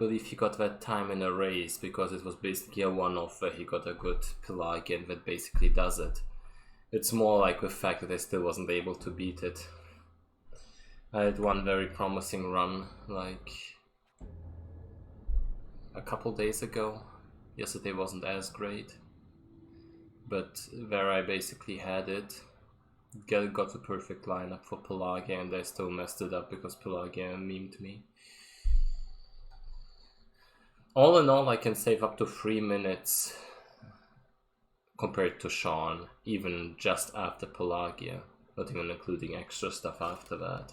believe he got that time in a race because it was basically a one-off where he got a good Pelagian that basically does it. It's more like the fact that I still wasn't able to beat it. I had one very promising run like a couple days ago. Yesterday wasn't as great, but there I basically had it. Got the perfect lineup for Pelagia and I still messed it up because Pelagia memed me. All in all, I can save up to 3 minutes compared to Sean, even just after Pelagia, not even including extra stuff after that.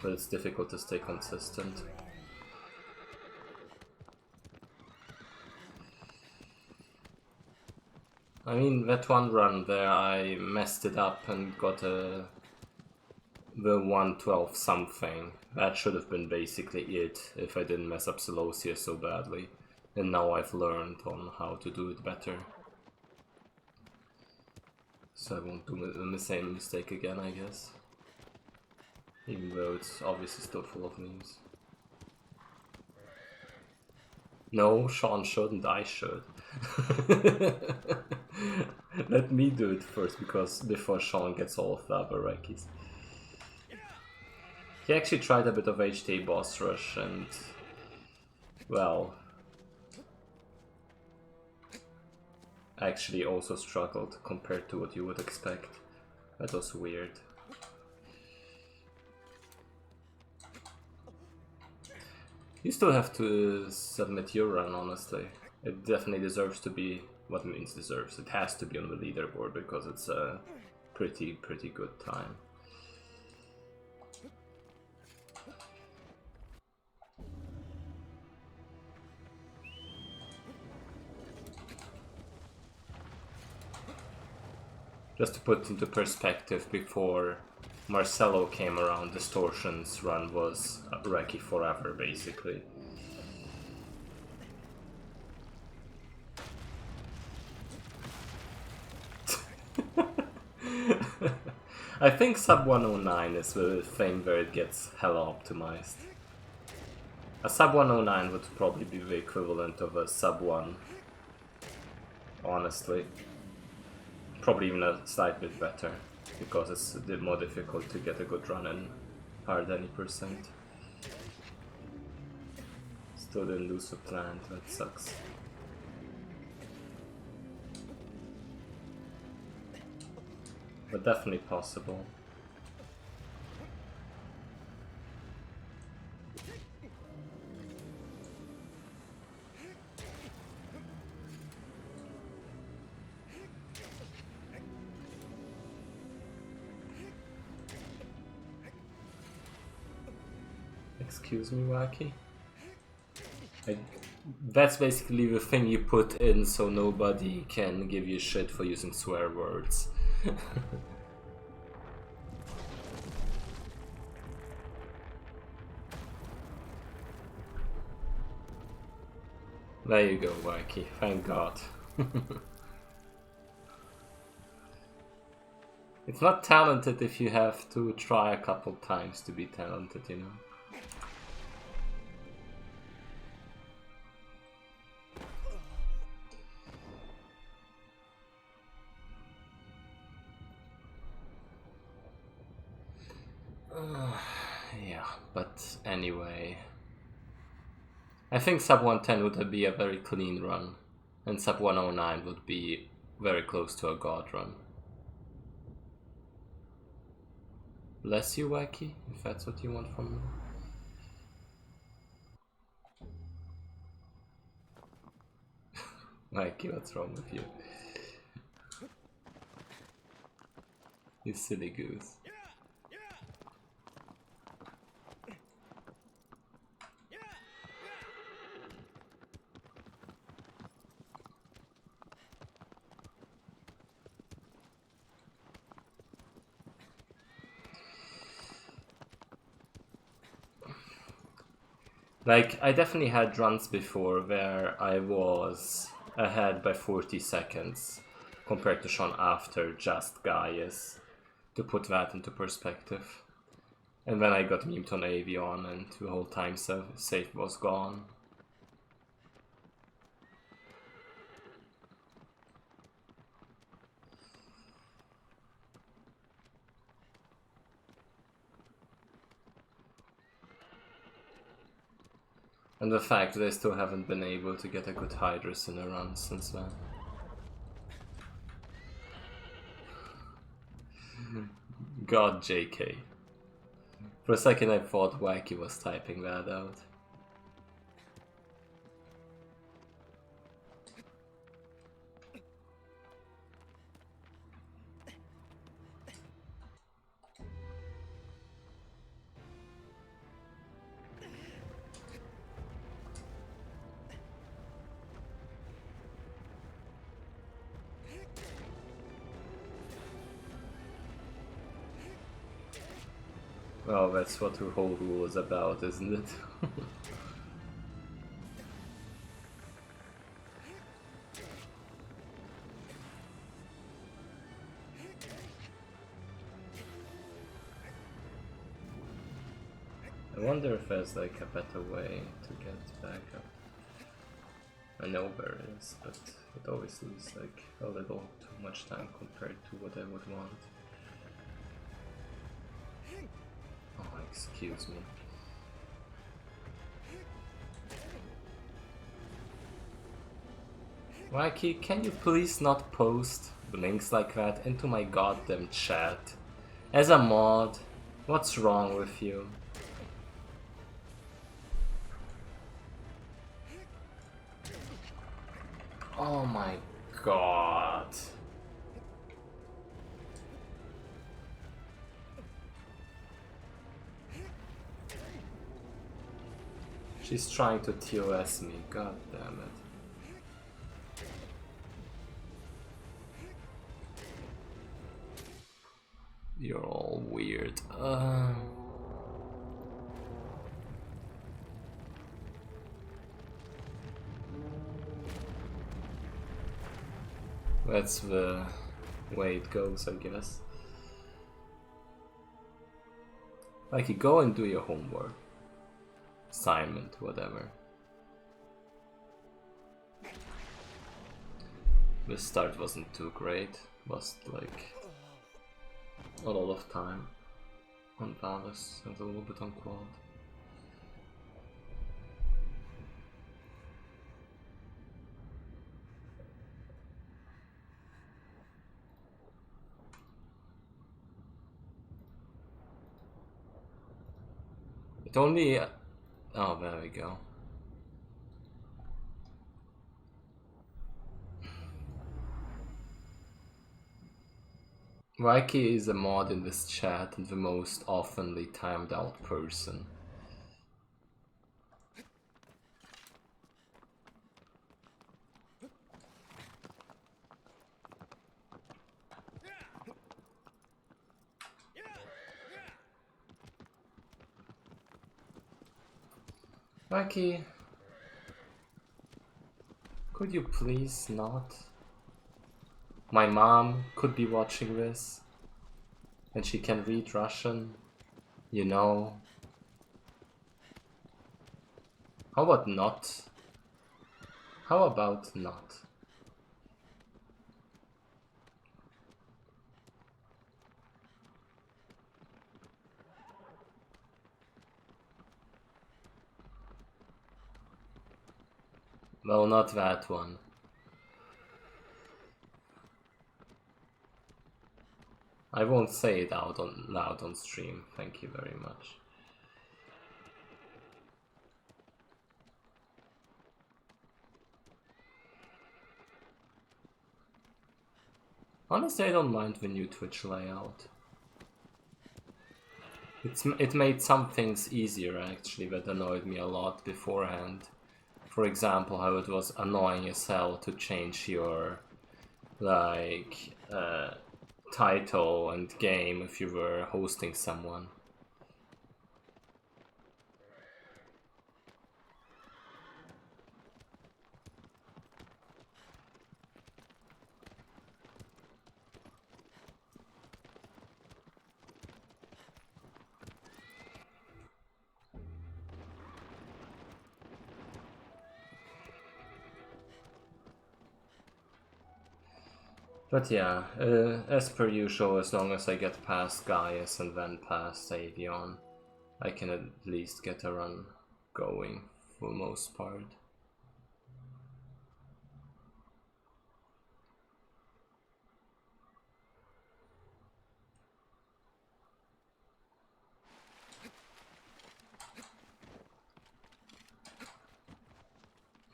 But it's difficult to stay consistent. I mean, that one run there I messed it up and got the 112 something. That should have been basically it if I didn't mess up Colossus so badly. And now I've learned on how to do it better. So I won't do the same mistake again, I guess. Even though it's obviously still full of memes. No, Sean shouldn't, I should. Let me do it first, because before Sean gets all of the other Rekis. He actually tried a bit of HTA boss rush and, well, actually also struggled compared to what you would expect. That was weird. You still have to submit your run, honestly. It definitely deserves to be, what means deserves, it has to be on the leaderboard because it's a pretty good time. Just to put into perspective, before Marcelo came around, Distortion's run was Reki forever, basically. I think sub 109 is the thing where it gets hella optimized. A sub 109 would probably be the equivalent of a sub 1, honestly. Probably even a slight bit better, because it's a bit more difficult to get a good run in hard any percent. Still didn't lose the plant, that sucks. But definitely possible. Excuse me, Wacky? That's basically the thing you put in so nobody can give you shit for using swear words. There you go, Wacky. Thank God. It's not talented if you have to try a couple times to be talented, you know? Yeah, but anyway. I think sub 110 would be a very clean run, and sub 109 would be very close to a god run. Bless you, Wacky, if that's what you want from me. Wacky, what's wrong with you? You silly goose. Like, I definitely had runs before where I was ahead by 40 seconds compared to Sean after just Gaius, to put that into perspective. And then I got memed on Avion and the whole time save was gone. And the fact that I still haven't been able to get a good Hydrus in a run since then. God, JK. For a second I thought Wacky was typing that out. Well, that's what the whole rule is about, isn't it? I wonder if there's like a better way to get back up. I know there is, but it always leaves like a little too much time compared to what I would want. Oh, excuse me. Wacky, can you please not post links like that into my goddamn chat? As a mod, what's wrong with you? Oh my god. She's trying to TOS me, god damn it. You're all weird. That's the way it goes, I guess. Like, you go and do your homework. Assignment, whatever. The start wasn't too great. Lost, like, a lot of time on Valus and a little bit on Quad. It only... oh, there we go. Wacky is a mod in this chat and the most oftenly timed out person. Wacky, could you please not? My mom could be watching this, and she can read Russian, you know. How about not? How about not? Well, not that one. I won't say it out loud on stream, thank you very much. Honestly, I don't mind the new Twitch layout. It made some things easier actually that annoyed me a lot beforehand. For example, how it was annoying as hell to change your like title and game if you were hosting someone. But yeah, as per usual, as long as I get past Gaius and then past Avion, I can at least get a run going for the most part.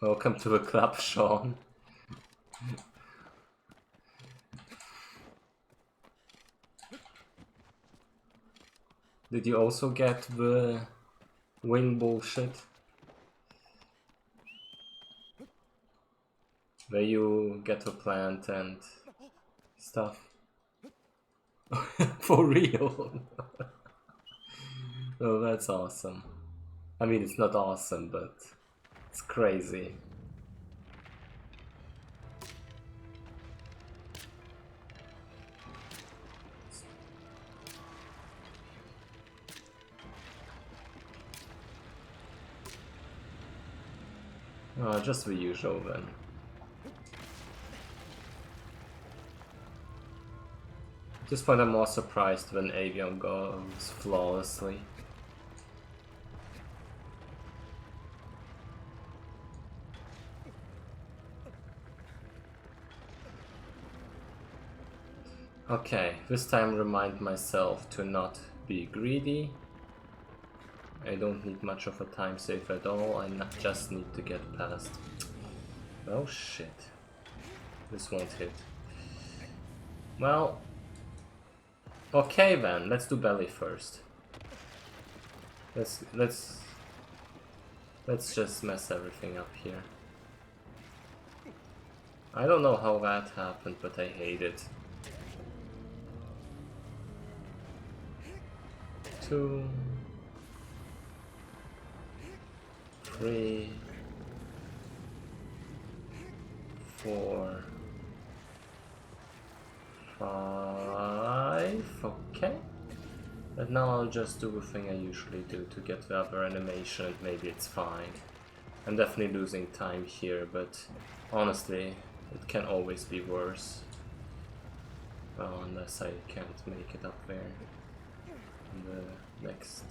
Welcome to the club, Sean. Did you also get the wing bullshit? Where you get a plant and stuff? For real? Oh, that's awesome. I mean, it's not awesome, but it's crazy. Oh, just the usual then. At this point I'm more surprised when Avion goes flawlessly. Okay, this time remind myself to not be greedy. I don't need much of a time save at all, I just need to get past. Oh shit. This won't hit. Well, okay then, let's do belly first. Let's just mess everything up here. I don't know how that happened, but I hate it. 2, 3, 4, 5, okay. And now I'll just do the thing I usually do to get the other animation and maybe it's fine. I'm definitely losing time here, but honestly, it can always be worse. Well, unless I can't make it up there in the next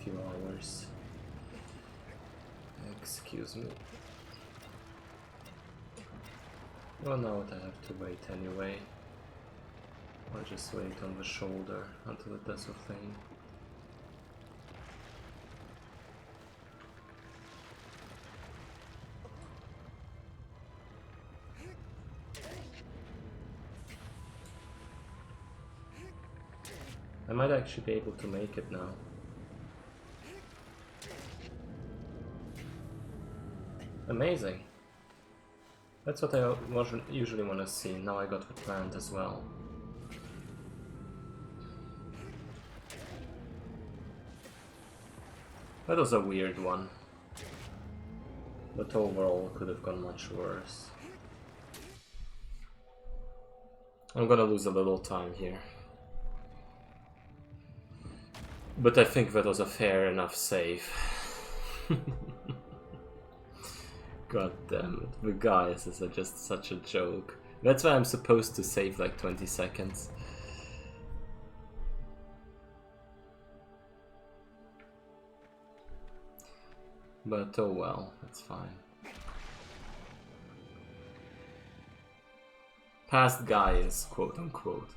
few hours. Excuse me. Well, now I have to wait anyway. I'll just wait on the shoulder until it does a thing. I might actually be able to make it now. Amazing! That's what I usually want to see. Now I got the plant as well. That was a weird one. But overall could have gone much worse. I'm gonna lose a little time here. But I think that was a fair enough save. God damn it, the Gaius is just such a joke. That's why I'm supposed to save like 20 seconds. But oh well, that's fine. Past Gaius, quote unquote.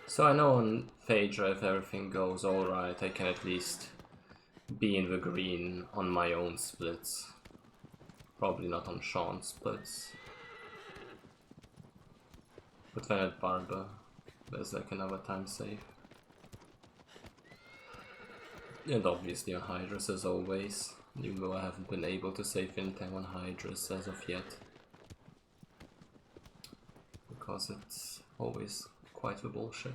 So I know on Phaedra, if everything goes alright, I can at least be in the green on my own splits. Probably not on Sean's splits. But then at Barba, there's like another time save. And obviously on Hydrus as always, even though I haven't been able to save in time on Hydrus as of yet. Because it's always quite the bullshit.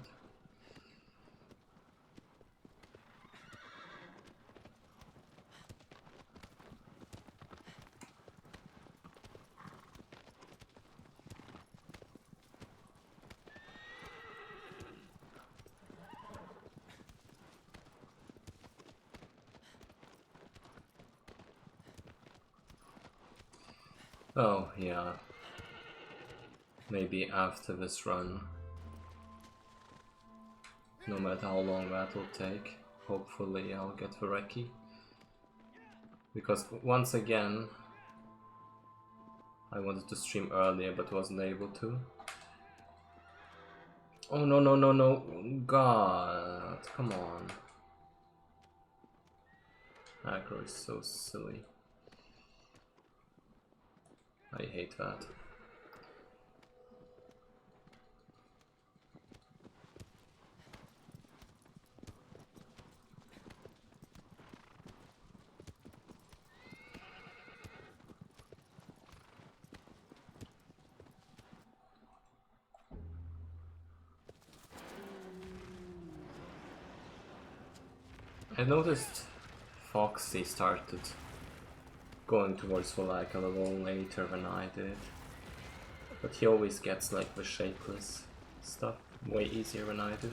Oh, yeah. Maybe after this run, no matter how long that will take, hopefully I'll get the recce. Because once again, I wanted to stream earlier but wasn't able to. Oh no no no no, God, come on. Aggro is so silly. I hate that. I noticed Foxy started going towards Pelagia a little later than I did. But he always gets like the shapeless stuff way easier than I do.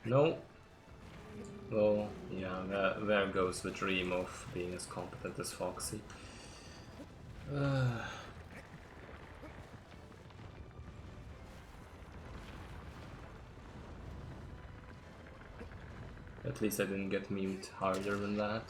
No. Well, yeah, there goes the dream of being as competent as Foxy. At least I didn't get memed harder than that.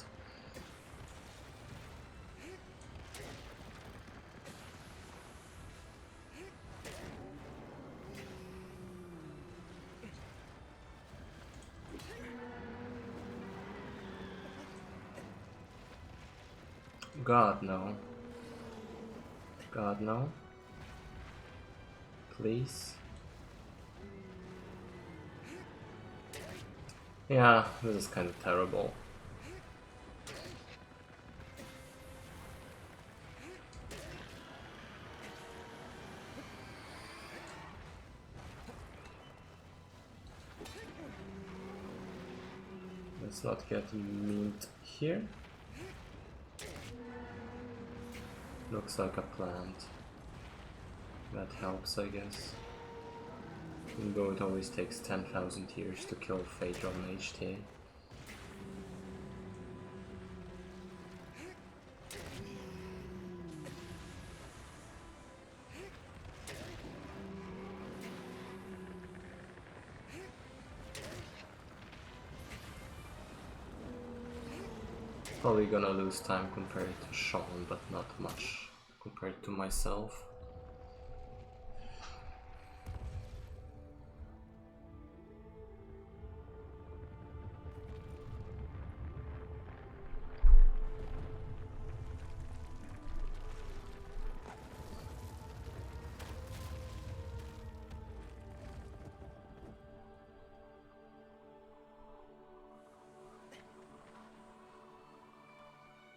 God, no. God, no. Please. Yeah, this is kind of terrible. Let's not get memed here. Looks like a plant. That helps, I guess. Even though it always takes 10,000 years to kill Phaedra on HTA. Probably gonna lose time compared to Sean, but not much compared to myself.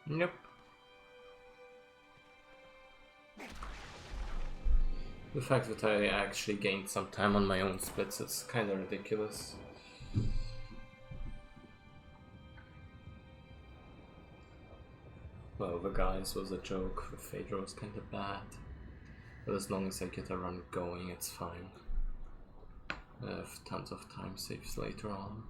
Yep. The fact that I actually gained some time on my own splits is kind of ridiculous. Well, the Gaius was a joke, the Phaedra was kind of bad. But as long as I get a run going, it's fine. I have tons of time saves later on.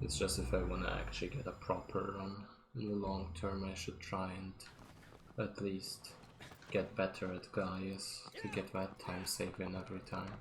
It's just if I want to actually get a proper run in the long term, I should try and at least get better at Gaius to get that time save in every time.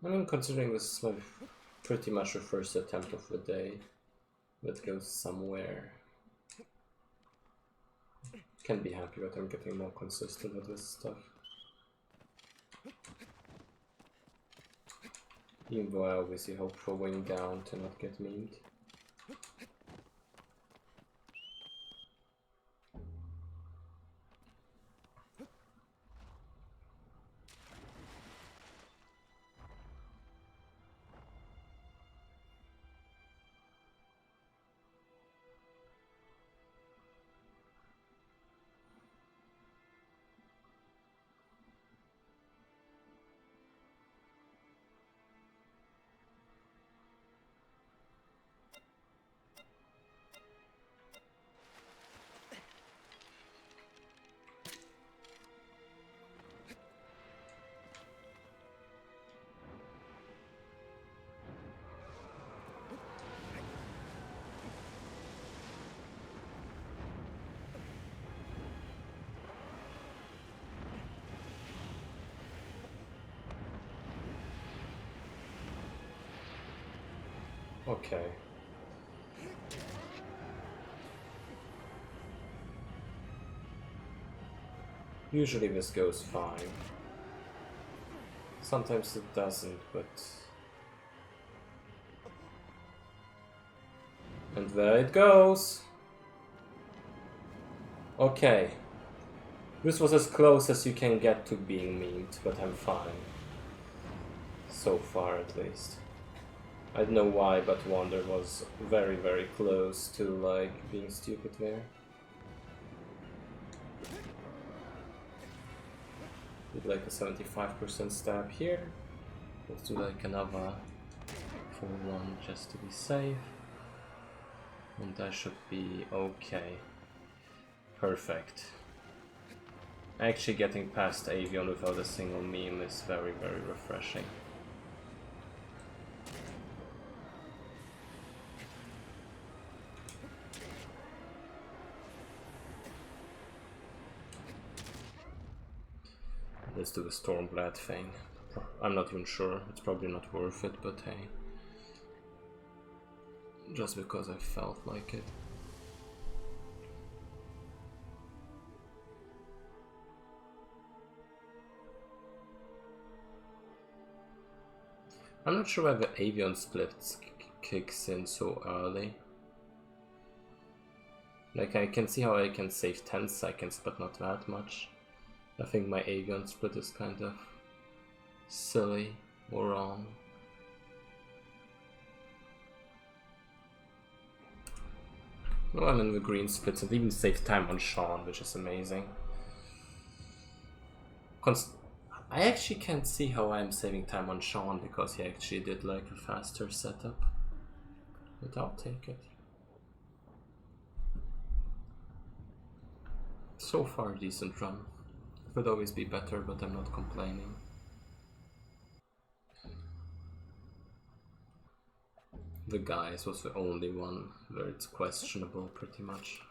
I mean, considering this is my pretty much the first attempt of the day that goes somewhere, can be happy that I'm getting more consistent with this stuff. Even though I obviously hope for wing down to not get memed. Okay. Usually this goes fine. Sometimes it doesn't, but... And there it goes! Okay. This was as close as you can get to being memed, but I'm fine. So far, at least. I don't know why, but Wander was very, very close to, like, being stupid there. Did like a 75% stab here. Let's do like another full one just to be safe. And that should be okay. Perfect. Actually getting past Avion without a single meme is very, very refreshing. Let's do the Stormblade thing. I'm not even sure, it's probably not worth it, but hey. Just because I felt like it. I'm not sure why the Avion split kicks in so early. Like, I can see how I can save 10 seconds, but not that much. I think my Avion split is kind of silly or wrong. Well, I'm in the green splits and even save time on Sean, which is amazing. I actually can't see how I'm saving time on Sean because he actually did like a faster setup. But I'll take it. So far, decent run. Could always be better, but I'm not complaining. The Gaius was the only one where it's questionable, pretty much.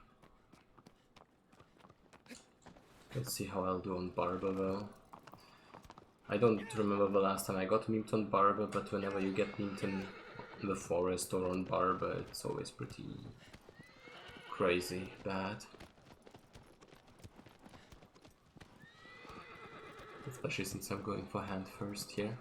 Let's see how I'll do on Barba though. I don't remember the last time I got memed on Barba, but whenever you get memed in the forest or on Barba, it's always pretty crazy bad. Especially since I'm going for hand first here.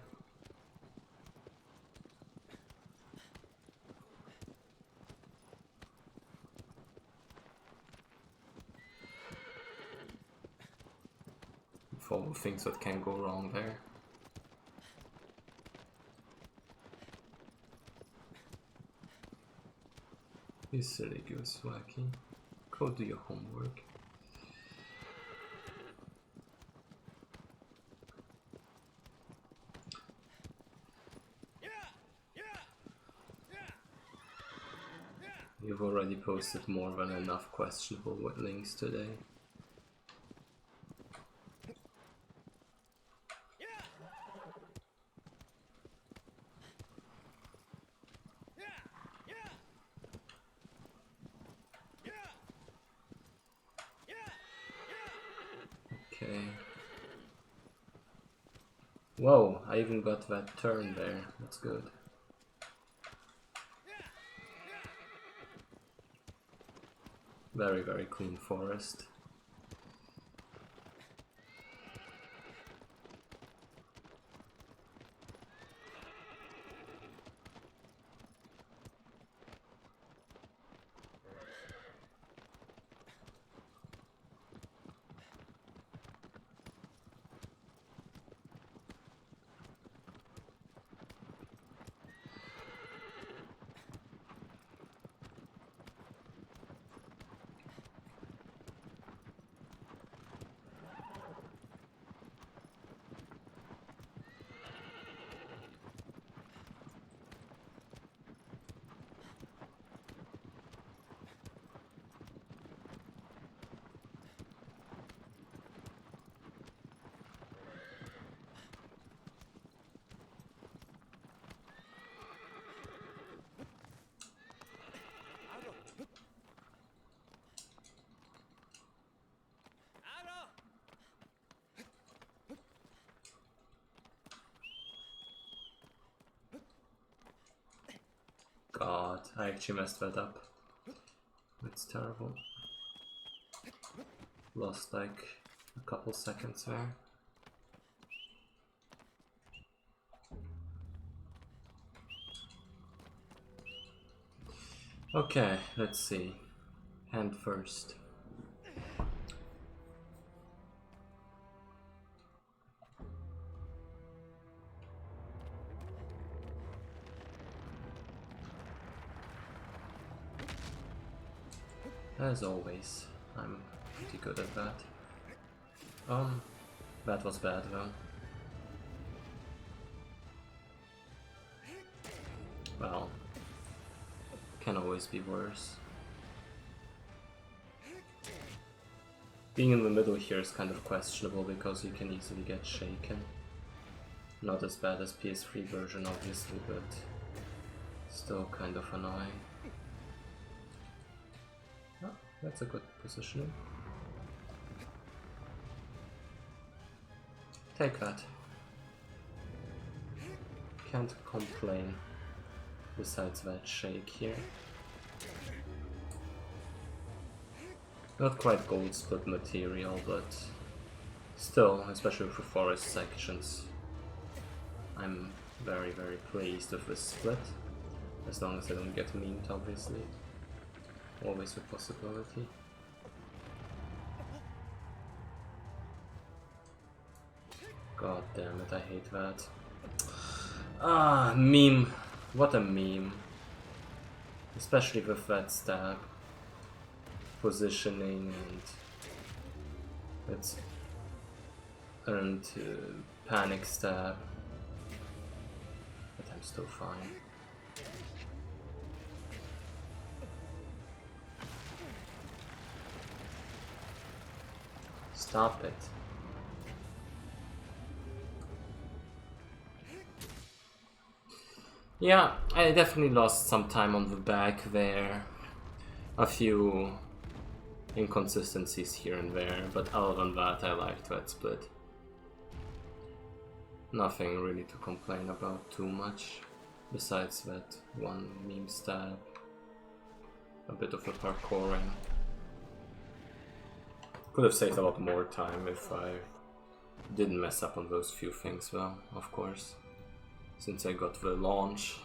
For all the things that can go wrong there. You silly goose, wacky. Go do your homework. You've already posted more than enough questionable links today. Okay. Whoa, I even got that turn there. That's good. Very, very clean forest. God, I actually messed that up. It's terrible. Lost like a couple seconds there. Okay, let's see. Hand first. As always, I'm pretty good at that. That was bad though. Well, can always be worse. Being in the middle here is kind of questionable because you can easily get shaken. Not as bad as PS3 version obviously, but still kind of annoying. Oh, that's a good positioning. Take that. Can't complain. Besides that shake here. Not quite gold split material, but still, especially for forest sections, I'm very, very pleased with this split. As long as I don't get memed, obviously. Always a possibility. God damn it, I hate that. Ah, meme. What a meme. Especially with that stab. Positioning and it's earned panic stab. But I'm still fine. Stop it. Yeah, I definitely lost some time on the back there. A few inconsistencies here and there, but other than that I liked that split. Nothing really to complain about too much, besides that one meme stab. A bit of a parkouring. Could have saved a lot more time if I didn't mess up on those few things though, of course. Since I got the launch.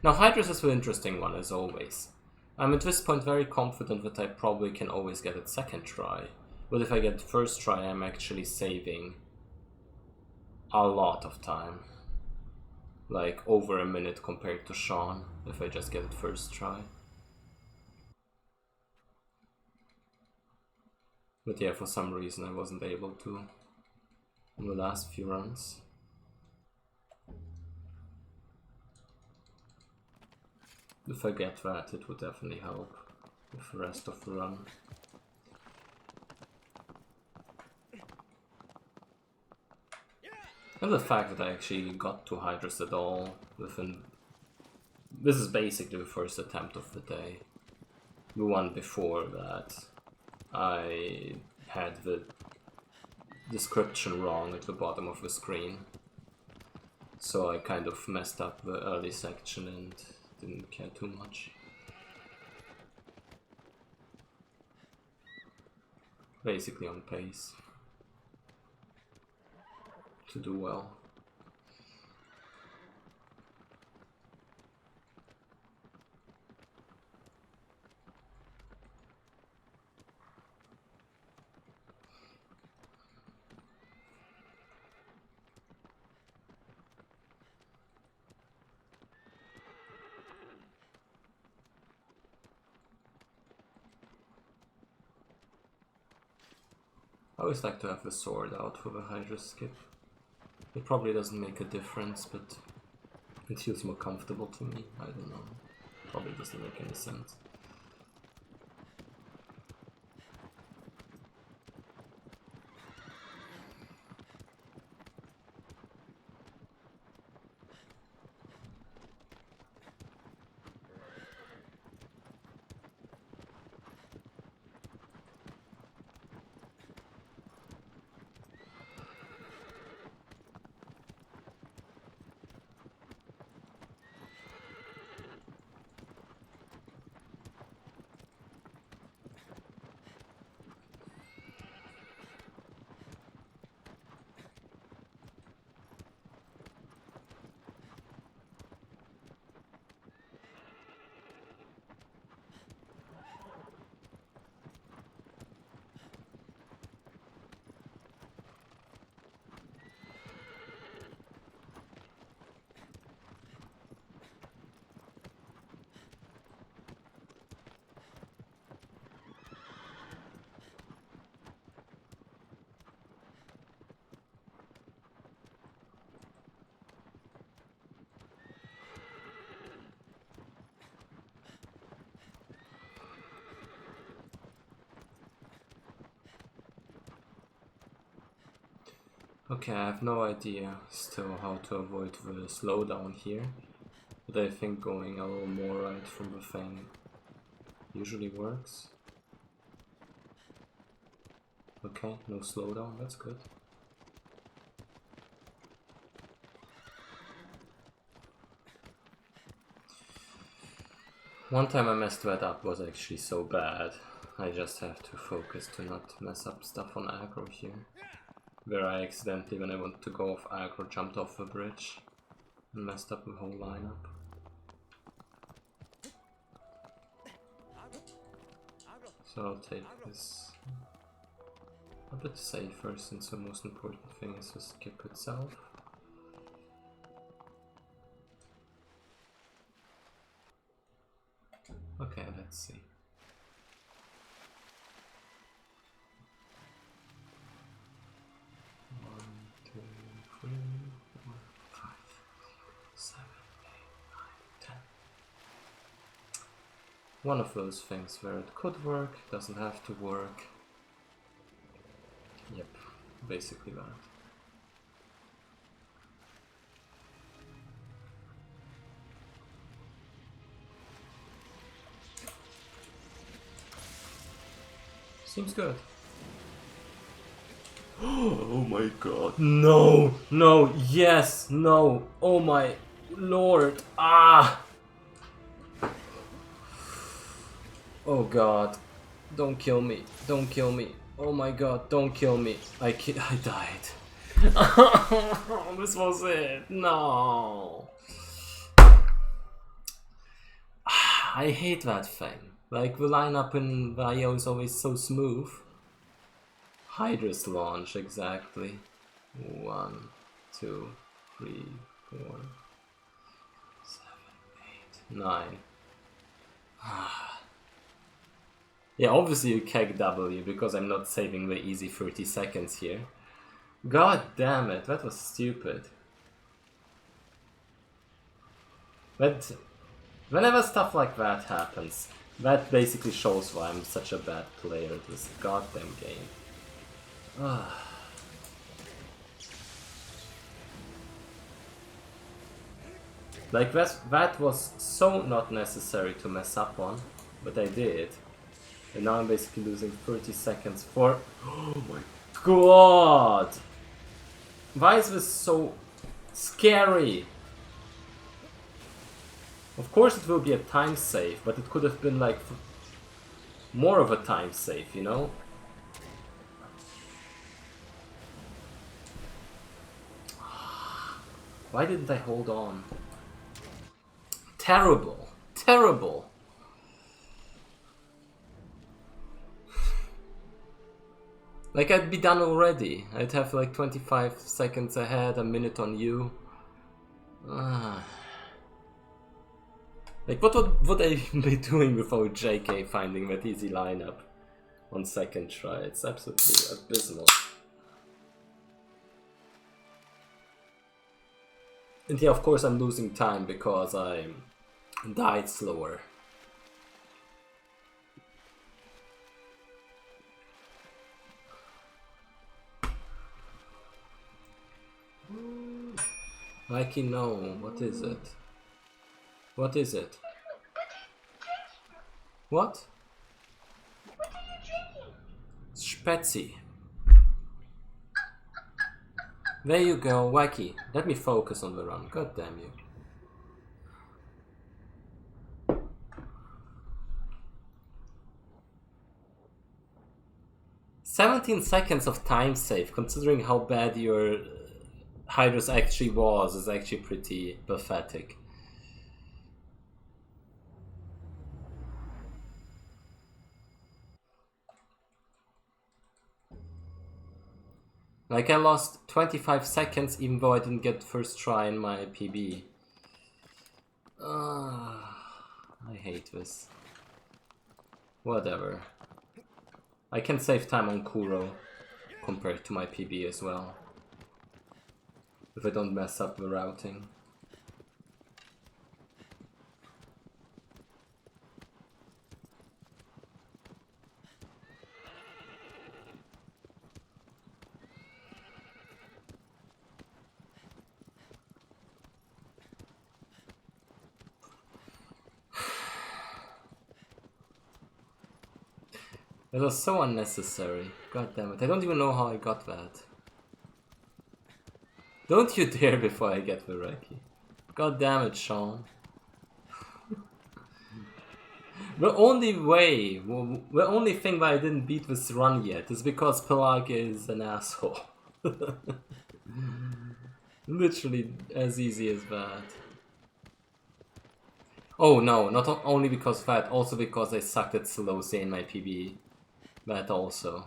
Now Hydrus is an interesting one as always. I'm at this point very confident that I probably can always get it second try. But if I get first try, I'm actually saving a lot of time. Like over a minute compared to Sean, if I just get it first try. But yeah, for some reason I wasn't able to in the last few runs. If I get that, it would definitely help with the rest of the run. And the fact that I actually got to Hydrus at all within... This is basically the first attempt of the day. The one before that, I had the description wrong at the bottom of the screen. So I kind of messed up the early section and didn't care too much. Basically on pace to do well. I always like to have the sword out for the Hydrus skip. It probably doesn't make a difference, but it feels more comfortable to me. I don't know. Probably doesn't make any sense. Okay, I have no idea still how to avoid the slowdown here, but I think going a little more right from the thing usually works. Okay, no slowdown, that's good. One time I messed that up was actually so bad. I just have to focus to not mess up stuff on aggro here. Where I accidentally, when I wanted to go off aggro, jumped off the bridge and messed up the whole lineup. So I'll take this a bit safer, since the most important thing is the skip itself. Okay, let's see. One of those things where it could work, doesn't have to work. Yep, basically that. Seems good. Oh my god. No! No! Yes! No! Oh my lord! Ah! Oh god. Don't kill me. Don't kill me. Oh my god, don't kill me. I died. This was it. No. I hate that thing. Like, the lineup in IO is always so smooth. Hydrus launch, exactly. 1, 2, 3, 4, 7, 8, 9. Yeah, obviously you keg W because I'm not saving the easy 30 seconds here. God damn it, that was stupid. But whenever stuff like that happens, that basically shows why I'm such a bad player at this goddamn game. Like, that was so not necessary to mess up on, but I did. And now I'm basically losing 30 seconds for... Oh my god! Why is this so scary? Of course it will be a time save, but it could have been like more of a time save, you know? Why didn't I hold on? Terrible. Terrible. Like, I'd be done already. I'd have like 25 seconds ahead, a minute on you. Like, what would I be doing without JK finding that easy lineup on second try? It's absolutely abysmal. And yeah, of course I'm losing time because I died slower. Mikey, no. What is it? What is it? What? What are you drinking? Spezi. There you go, Wacky. Let me focus on the run. God damn you. "17 seconds of time save, considering how bad your Hydrus actually was, is actually pretty pathetic. Like, I lost 25 seconds even though I didn't get first try in my PB. I hate this. Whatever. I can save time on Kuro compared to my PB as well, if I don't mess up the routing. It was so unnecessary. God damn it. I don't even know how I got that. Don't you dare before I get the Reiki. God damn it, Sean. The only way, the only thing that I didn't beat this run yet is because Pelagia is an asshole. Literally as easy as that. Oh no, not only because of that, also because I sucked at slow say in my PB. That also.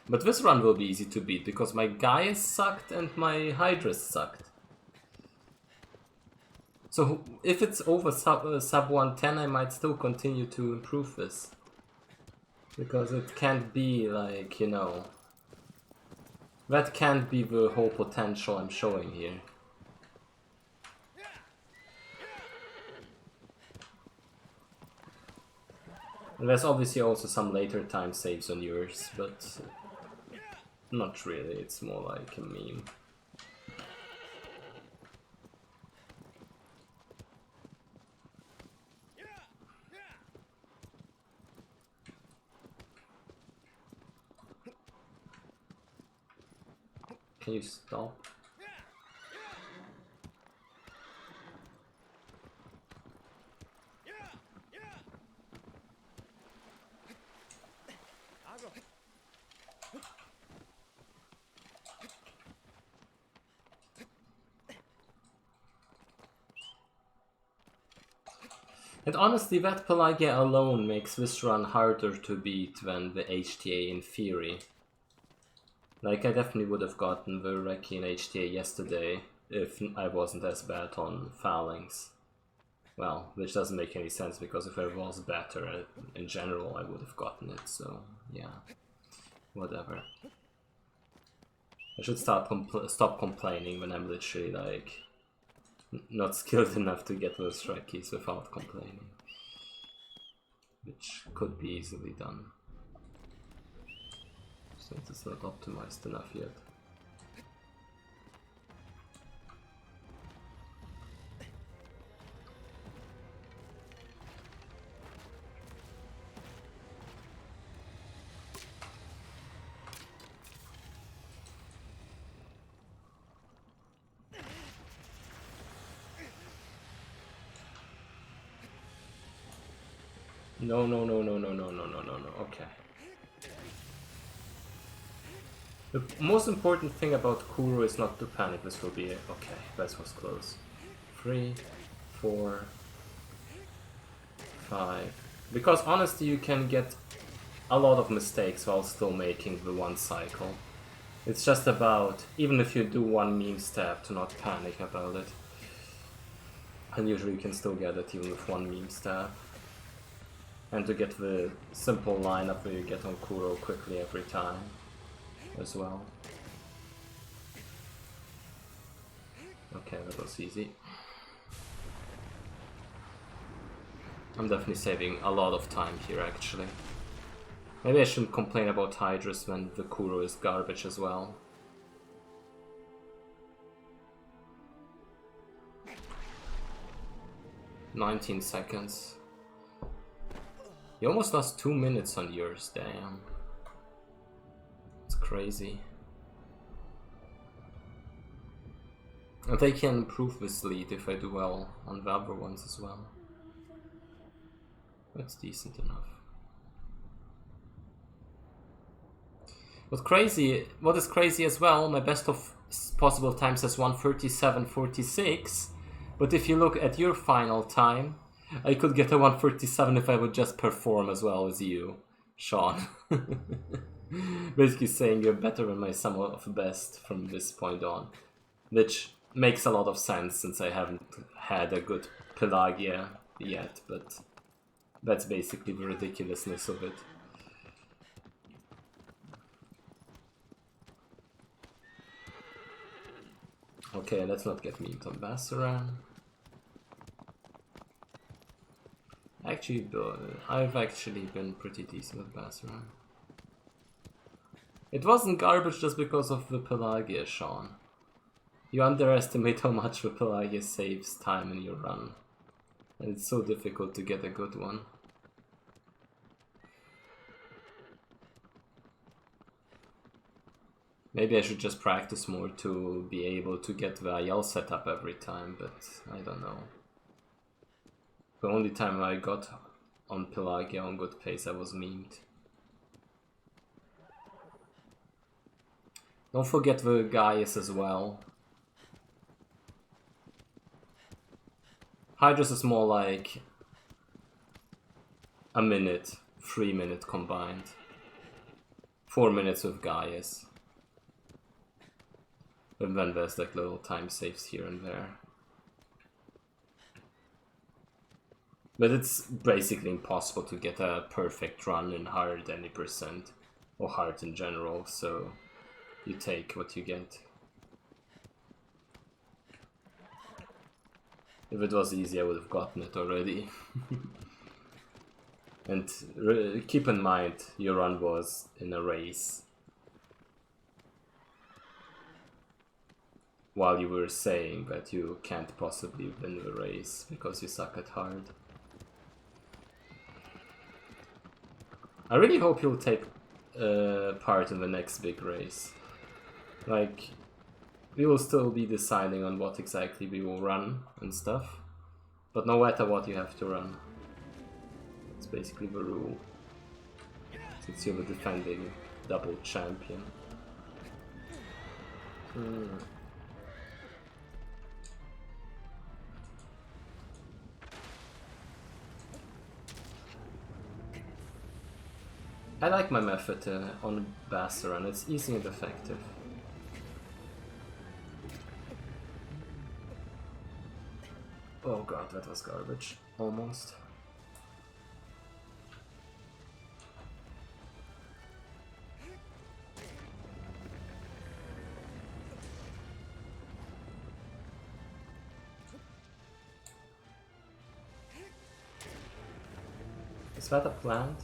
But this run will be easy to beat because my Gaius sucked and my Hydrus sucked. So if it's over sub 110, I might still continue to improve this. Because it can't be like, you know... That can't be the whole potential I'm showing here. And there's obviously also some later time saves on yours, but not really, it's more like a meme. Can you stop? And honestly, that Pelagia alone makes this run harder to beat than the HTA in theory. Like, I definitely would have gotten the Reki in HTA yesterday if I wasn't as bad on Phalanx. Well, which doesn't make any sense because if I was better in general, I would have gotten it, so yeah. Whatever. I should stop complaining when I'm literally like not skilled enough to get those strike keys without complaining. Which could be easily done. Since it's not optimized enough yet. No, no, no, no, no, no, no, no, no, no. Okay. The most important thing about Kuro is not to panic. This will be it. Okay, this was close. 3, 4, 5. Because honestly, you can get a lot of mistakes while still making the one cycle. It's just about, even if you do one meme step, to not panic about it. And usually you can still get it even with one meme step. And to get the simple lineup where you get on Kuro quickly every time as well. Okay, that was easy. I'm definitely saving a lot of time here actually. Maybe I shouldn't complain about Hydrus when the Kuro is garbage as well. "19 seconds. You almost lost 2 minutes on yours, damn. It's crazy. And they can improve this lead if I do well on the other ones as well. That's decent enough. What is crazy as well, my best of possible times is 1:37.46, but if you look at your final time, I could get a 1:37 if I would just perform as well as you, Sean. Basically saying you're better than my sum of best from this point on, which makes a lot of sense since I haven't had a good Pelagia yet, but that's basically the ridiculousness of it. Okay, let's not get memed on Bassaran. Actually, I've actually been pretty decent with Bassaran. It wasn't garbage just because of the Pelagia, Sean. You underestimate how much the Pelagia saves time in your run. And it's so difficult to get a good one. Maybe I should just practice more to be able to get the IL setup every time, but I don't know. The only time I got on Pelagia on good pace I was memed. Don't forget the Gaius as well. Hydrus is more like a minute, 3 minutes combined. 4 minutes with Gaius. And then there's like little time saves here and there. But it's basically impossible to get a perfect run in hard any percent, or hard in general, so you take what you get. If it was easy I would have gotten it already. And keep in mind, your run was in a race. While you were saying that you can't possibly win the race because you suck at hard. I really hope you'll take part in the next big race. Like, we will still be deciding on what exactly we will run and stuff, but no matter what you have to run. It's basically the rule, since you're the defending double champion. I like my method on Bassaran, it's easy and effective. Oh god, that was garbage. Almost. Is that a plant?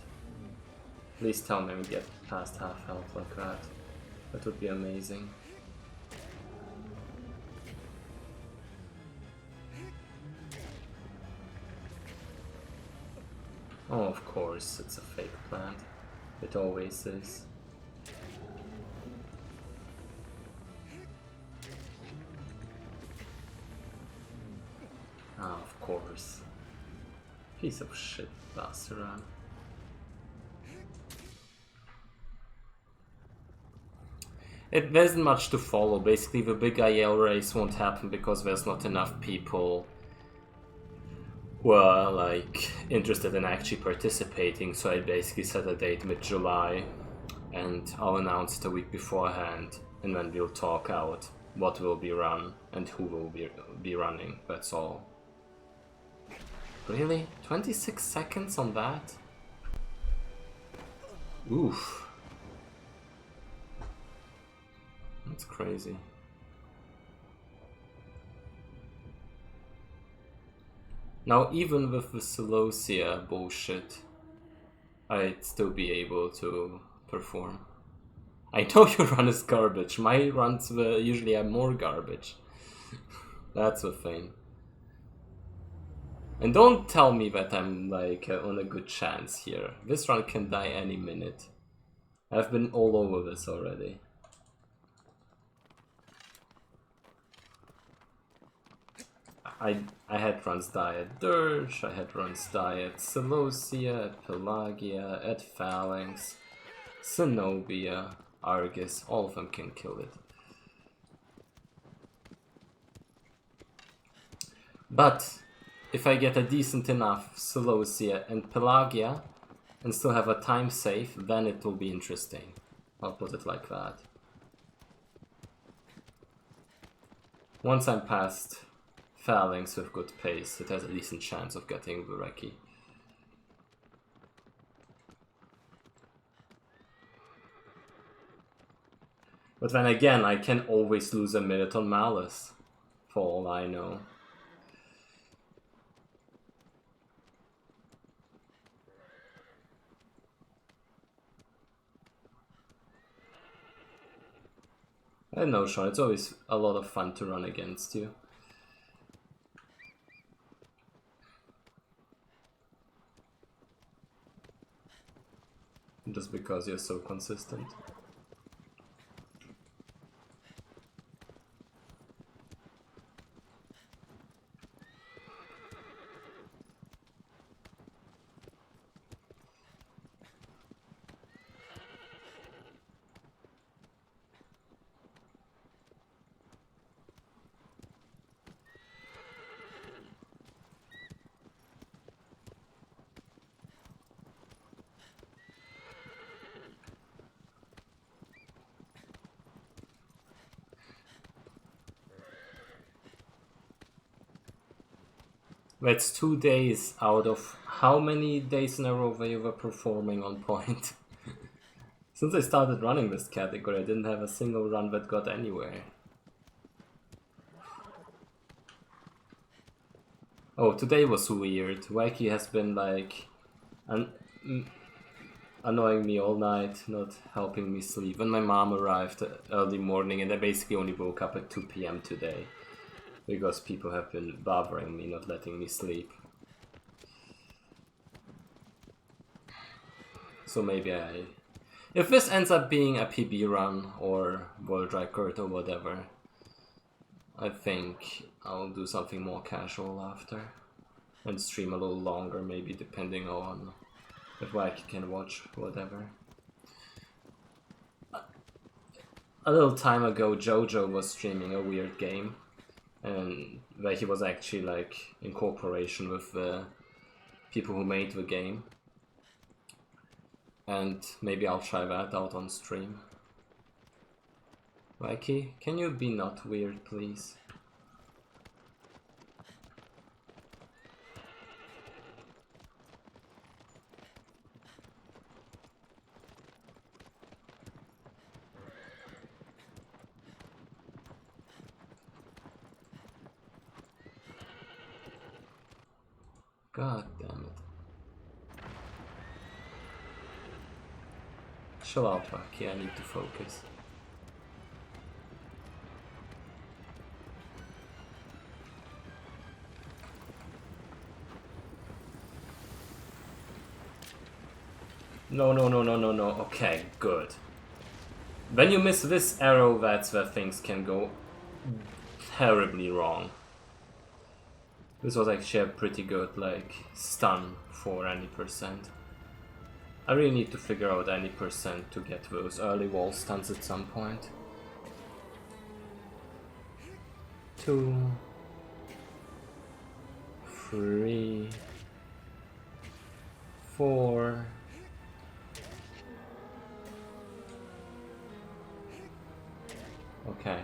Please tell me we get past half health like that. That would be amazing. Oh, of course, it's a fake plant. It always is. Ah, of course. Piece of shit, Bassaran. There isn't much to follow. Basically, the big IL race won't happen because there's not enough people who are like interested in actually participating. So I basically set a date mid-July, and I'll announce it a week beforehand, and then we'll talk out what will be run and who will be running. That's all. Really? 26 seconds on that? Oof. That's crazy. Now, even with the Celosia bullshit, I'd still be able to perform. I know your run is garbage. My runs usually have more garbage. That's the thing. And don't tell me that I'm like on a good chance here. This run can die any minute. I've been all over this already. I had runs die at Dirge, I had runs die at Celosia, at Pelagia, at Phalanx, Zenobia, Argus, all of them can kill it. But if I get a decent enough Celosia and Pelagia and still have a time save, then it will be interesting. I'll put it like that. Once I'm past Phalanx with good pace, it has a decent chance of getting Vireki. But then again, I can always lose a minute on Malice, for all I know. I know, Sean, it's always a lot of fun to run against you. Just because you're so consistent. That's 2 days out of how many days in a row were you were performing on point? Since I started running this category, I didn't have a single run that got anywhere. Oh, today was weird. Wacky has been like annoying me all night, not helping me sleep. And my mom arrived early morning, and I basically only woke up at 2 PM today. Because people have been bothering me, not letting me sleep. So maybe if this ends up being a PB run or world record or whatever, I think I'll do something more casual after. And stream a little longer, maybe, depending on if Wacky can watch whatever. A little time ago, Jojo was streaming a weird game. And where he was actually like in cooperation with the people who made the game. And maybe I'll try that out on stream. Wacky, can you be not weird, please? God damn it. Chill out, Wacky, I need to focus. No, okay, good. When you miss this arrow, that's where things can go terribly wrong. This was actually a pretty good, like, stun for any percent. I really need to figure out any percent to get those early wall stuns at some point. 2, 3, 4. Okay.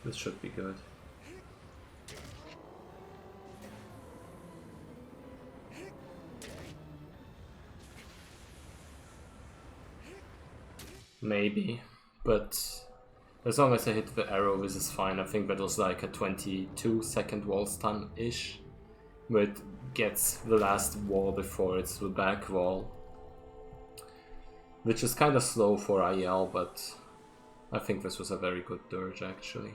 This should be good. Maybe, but as long as I hit the arrow, this is fine. I think that was like a 22-second wall stun-ish, where it gets the last wall before it's the back wall. Which is kind of slow for IL, but I think this was a very good dirge actually.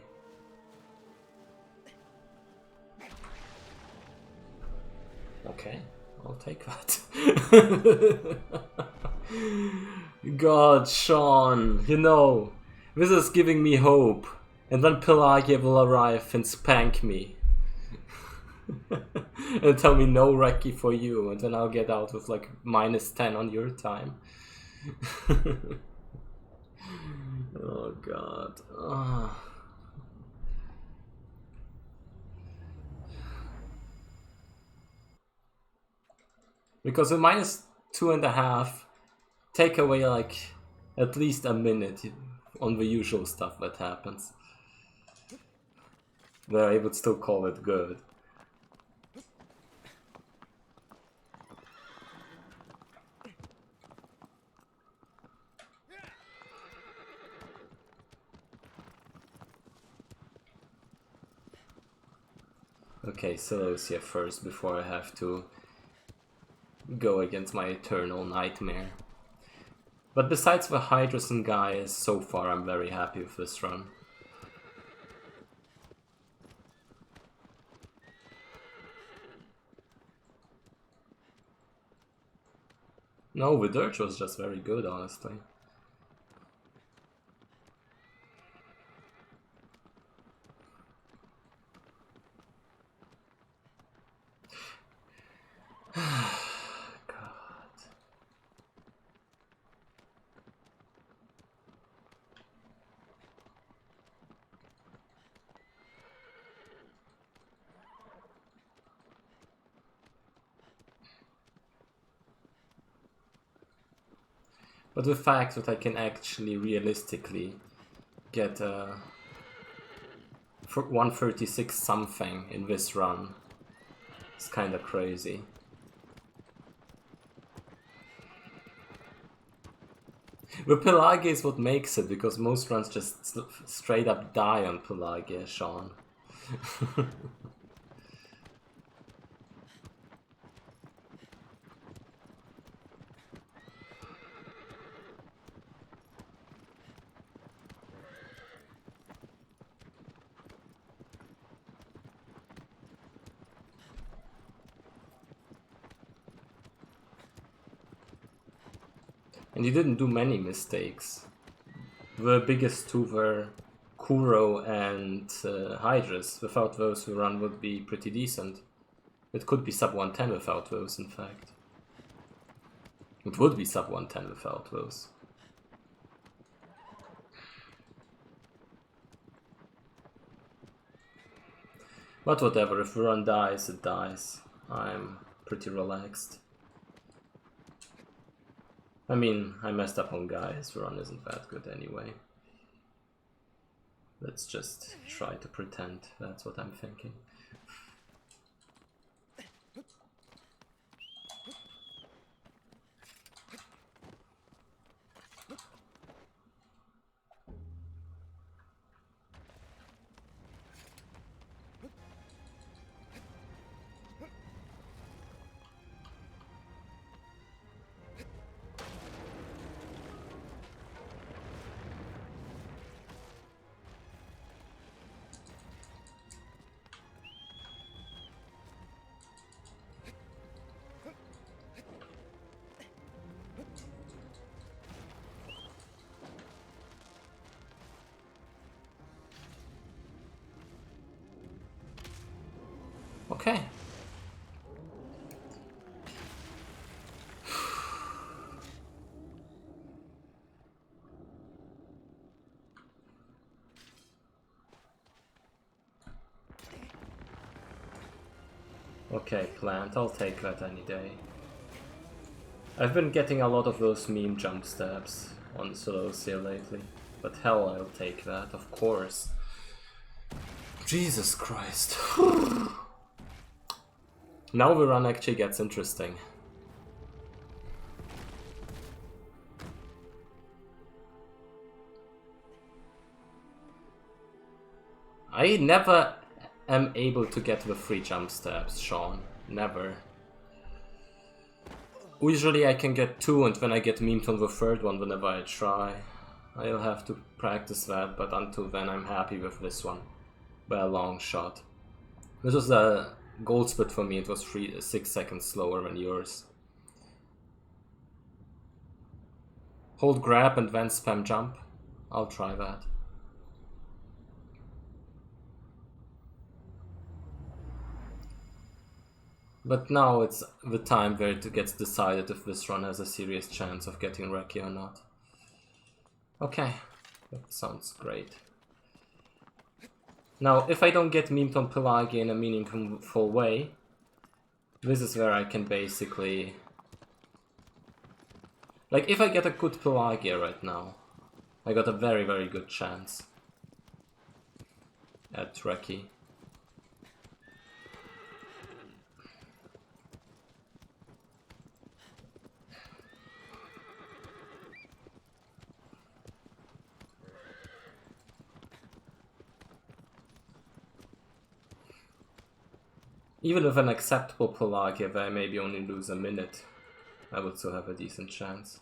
Okay, I'll take that. God, Sean, you know, this is giving me hope. And then Pelagia will arrive and spank me. And tell me no recce for you, and then I'll get out with like -10 on your time. Oh god. Oh. Because with -2.5, take away like at least a minute on the usual stuff that happens. But I would still call it good. Okay, Celosia first before I have to go against my eternal nightmare. But besides the Hydrus and Gaius, so far I'm very happy with this run. No, the Dirge was just very good, honestly. But the fact that I can actually realistically get for 136 something in this run is kind of crazy. The Pelagia is what makes it, because most runs just straight up die on Pelagia, Sean. And you didn't do many mistakes. The biggest two were Kuro and Hydrus. Without those, the run would be pretty decent. It could be sub 110 without those, in fact. It would be sub 110 without those. But whatever, if the run dies, it dies. I'm pretty relaxed. I mean, I messed up on Gaius, the run isn't that good anyway. Let's just try to pretend that's what I'm thinking. Okay. Okay, plant, I'll take that any day. I've been getting a lot of those meme jump stabs on Colossus lately, but hell, I'll take that, of course. Jesus Christ. Now the run actually gets interesting. I never am able to get the free jump stabs, Sean. Never. Usually I can get 2 and then I get memed on the 3rd one whenever I try. I'll have to practice that, but until then I'm happy with this one. By a long shot. This was a gold split for me, it was 6 seconds slower than yours. Hold grab and then spam jump. I'll try that. But now it's the time where it gets decided if this run has a serious chance of getting Reki or not. Okay, that sounds great. Now, if I don't get memed on Pelagia in a meaningful way, this is where I can basically... Like, if I get a good Pelagia right now, I got a very, very good chance at Reki. Even with an acceptable Pelagia where I maybe only lose a minute, I would still have a decent chance.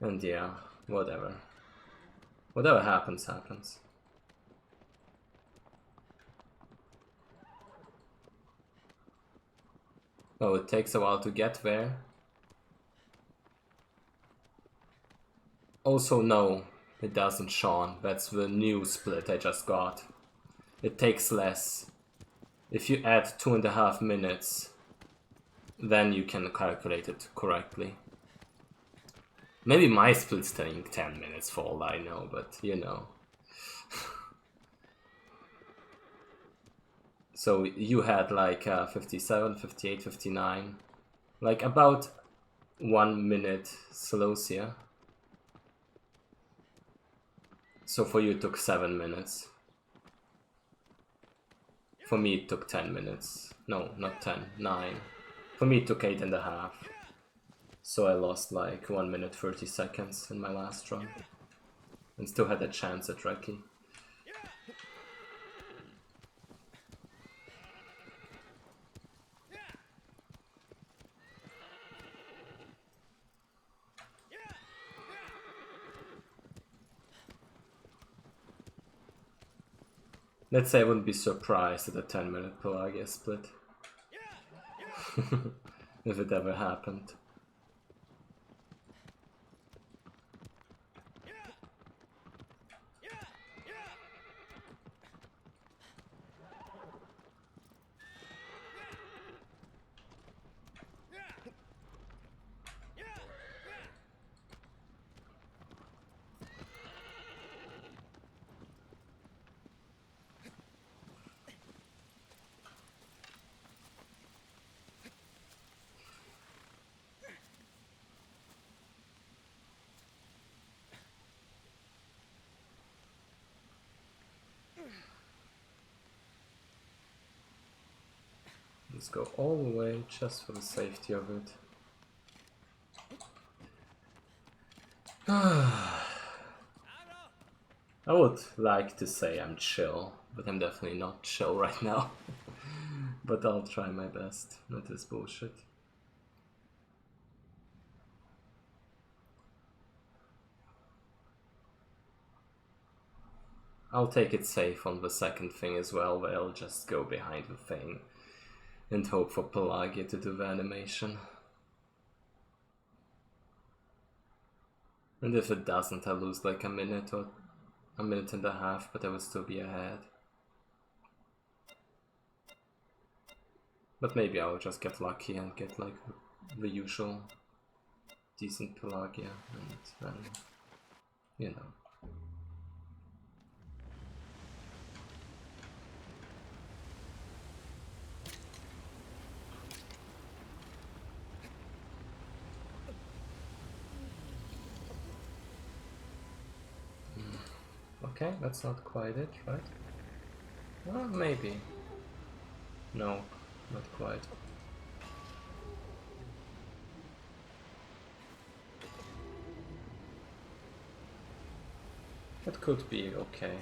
And yeah, whatever. Whatever happens, happens. Oh, it takes a while to get there. Also, no, it doesn't, Sean. That's the new split I just got. It takes less. If you add 2.5 minutes, then you can calculate it correctly. Maybe my split's taking 10 minutes for all I know, but you know. So you had like 57, 58, 59. Like about 1 minute Celosia. So for you it took 7 minutes. For me it took 10 minutes. No, not 10, 9. For me it took 8.5. So I lost like 1 minute 30 seconds in my last run. And still had a chance at Reki. Let's say I wouldn't be surprised at a 10-minute Pelagia split. If it ever happened. Let's go all the way just for the safety of it. I would like to say I'm chill, but I'm definitely not chill right now. But I'll try my best, not this bullshit. I'll take it safe on the second thing as well, where I'll just go behind the thing and hope for Pelagia to do the animation. And if it doesn't, I'll lose like a minute or a minute and a half, but I will still be ahead. But maybe I'll just get lucky and get like the usual decent Pelagia, and then, you know. Okay, that's not quite it, right? Well, maybe. No, not quite. That could be okay.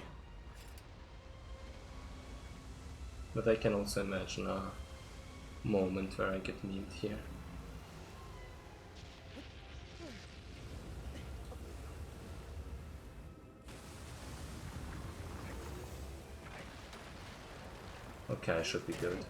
But I can also imagine a moment where I get memed here. Okay, I should be good.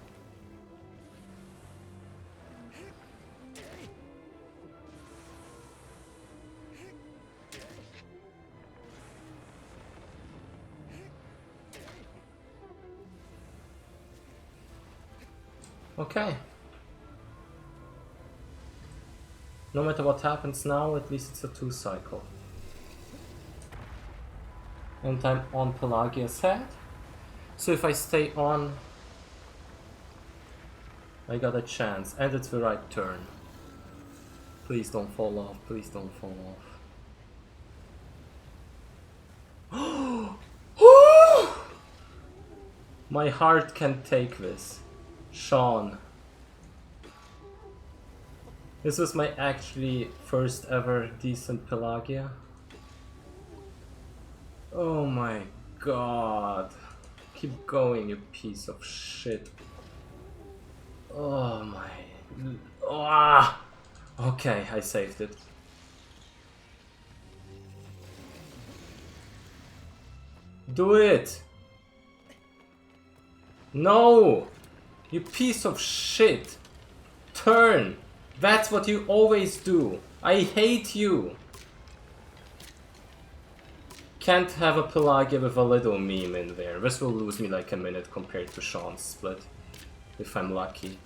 Okay. No matter what happens now, at least it's a 2 cycle. And I'm on Pelagia's head. So if I stay on, I got a chance. And it's the right turn. Please don't fall off, please don't fall off. My heart can't take this. Sean. This was my actually first ever decent Pelagia. Oh my god. Keep going, you piece of shit. Oh my... Ah! Okay, I saved it. Do it! No! You piece of shit! Turn! That's what you always do! I hate you! Can't have a Pelagia with a little meme in there. This will lose me like a minute compared to Sean's split. If I'm lucky.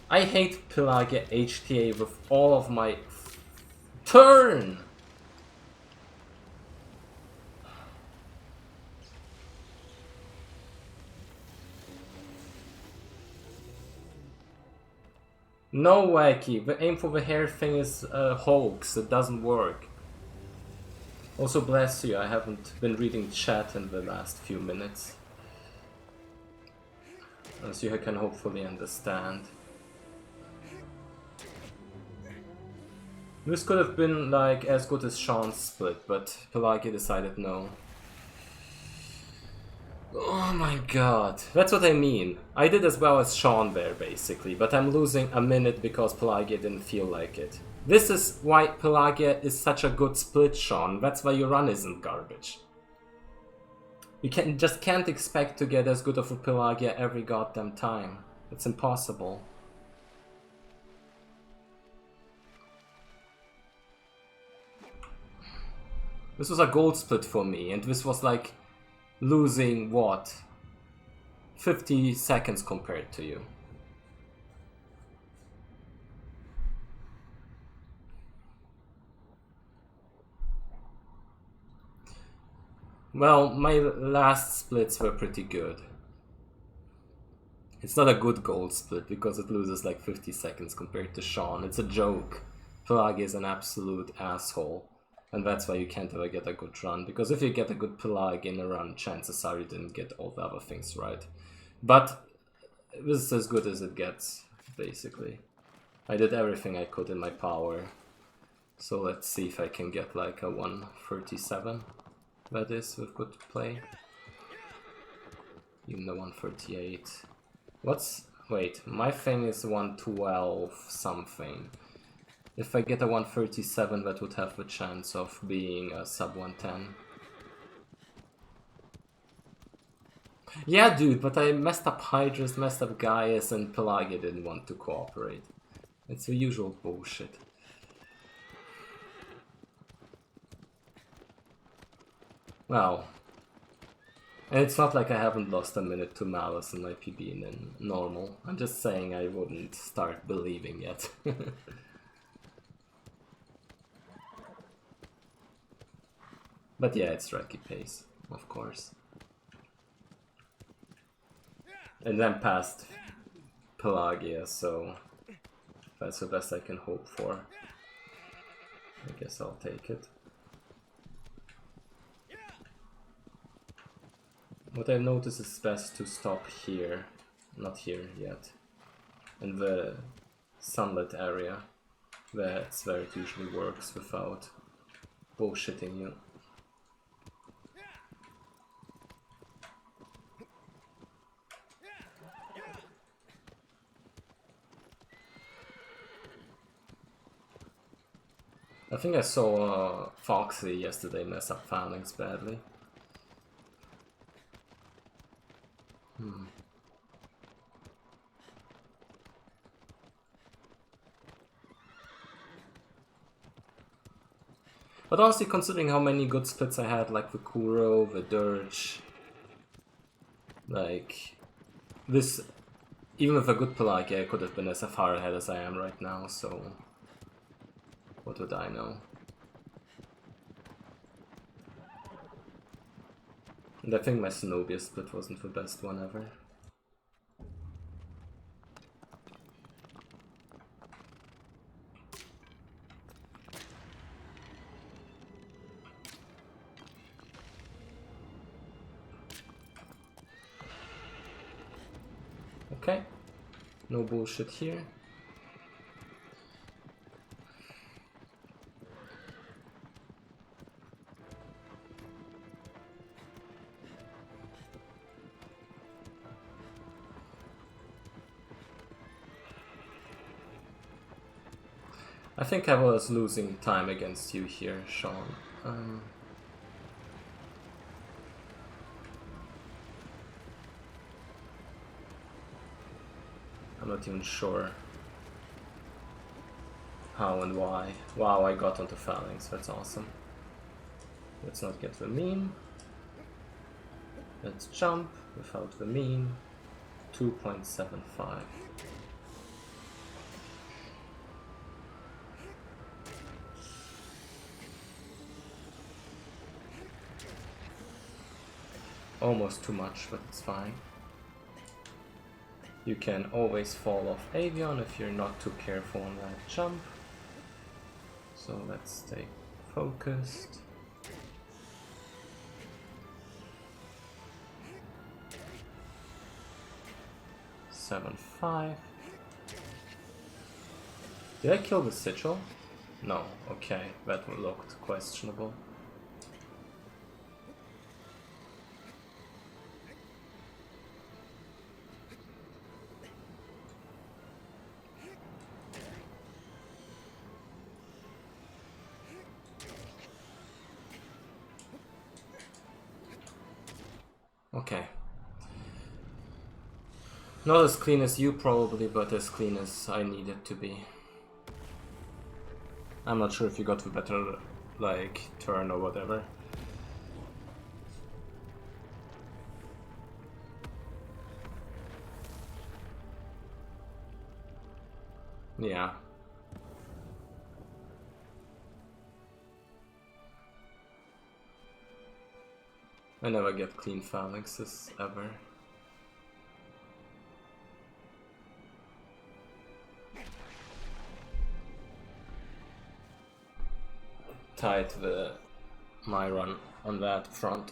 I hate Pelagia HTA with all of my... Turn! No, Wacky, the aim for the hair thing is a hoax, it doesn't work. Also, bless you, I haven't been reading chat in the last few minutes. As you can hopefully understand. This could have been like as good as Sean's split, but Pelagia decided no. Oh my god, that's what I mean. I did as well as Sean there basically, but I'm losing a minute because Pelagia didn't feel like it. This is why Pelagia is such a good split, Sean. That's why your run isn't garbage. You just can't expect to get as good of a Pelagia every goddamn time. It's impossible. This was a gold split for me, and this was like losing, what, 50 seconds compared to you. Well, my last splits were pretty good. It's not a good gold split because it loses like 50 seconds compared to Sean. It's a joke. Pelagia is an absolute asshole. And that's why you can't ever get a good run, because if you get a good Pelagia in a run, chances are you didn't get all the other things right. But this is as good as it gets, basically. I did everything I could in my power. So let's see if I can get like a 137. That is with good play. Even the 138. Wait, my thing is 112 something. If I get a 137, that would have the chance of being a sub 110. Yeah, dude, but I messed up Hydrus, messed up Gaius, and Pelagia didn't want to cooperate. It's the usual bullshit. Well, And it's not like I haven't lost a minute to Malice in my PB in normal. I'm just saying I wouldn't start believing yet. But yeah, it's Reki pace, of course. And then past Pelagia, so that's the best I can hope for. I guess I'll take it. What I've noticed is best to stop here, not here yet, in the sunlit area. That's where it usually works without bullshitting you. I think I saw Foxy yesterday mess up phalanx badly. But honestly, considering how many good splits I had, like the Kuro, the Dirge, like this, even with a good Pelagia, I could have been as far ahead as I am right now, so what would I know? And I think my Zenobia split wasn't the best one ever. Okay, no bullshit here. I think I was losing time against you here, Sean. I'm not even sure how and why. Wow, I got onto phalanx, that's awesome. Let's not get the meme. Let's jump without the meme. 2.75. Almost too much, but it's fine. You can always fall off Avion if you're not too careful on that jump. So let's stay focused. Seven, 5. Did I kill the Sigil? No, okay, that looked questionable. Okay. Not as clean as you probably, but as clean as I need it to be. I'm not sure if you got the better, like, turn or whatever. Yeah. I never get clean phalanxes, ever. Tight my run on that front.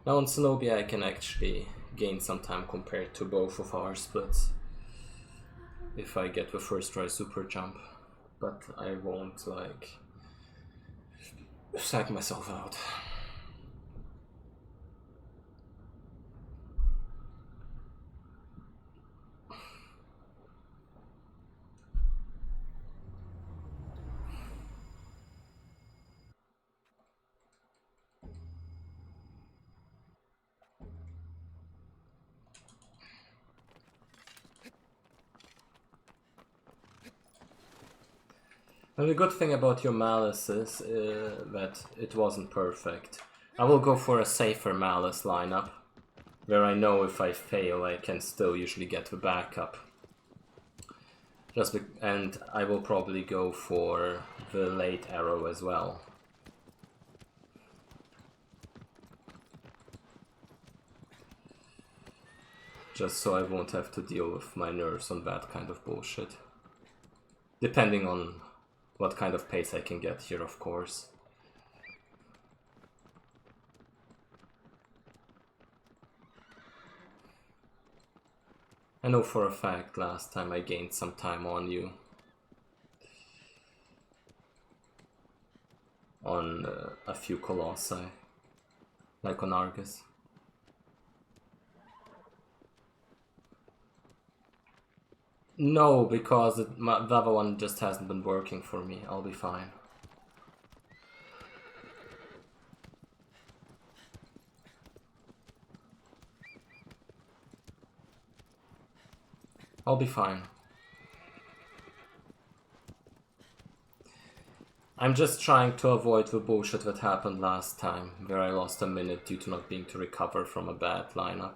Now on Zenobia I can actually gain some time compared to both of our splits. If I get the first try super jump. But I won't, like, psych myself out. And the good thing about your Malice is that it wasn't perfect. I will go for a safer Malice lineup, where I know if I fail I can still usually get the backup. And I will probably go for the late arrow as well. Just so I won't have to deal with my nerves on that kind of bullshit. Depending on what kind of pace I can get here, of course. I know for a fact last time I gained some time on you. On a few Colossi. Like on Argus. No, because the other one just hasn't been working for me. I'll be fine. I'll be fine. I'm just trying to avoid the bullshit that happened last time, where I lost a minute due to not being to recover from a bad lineup.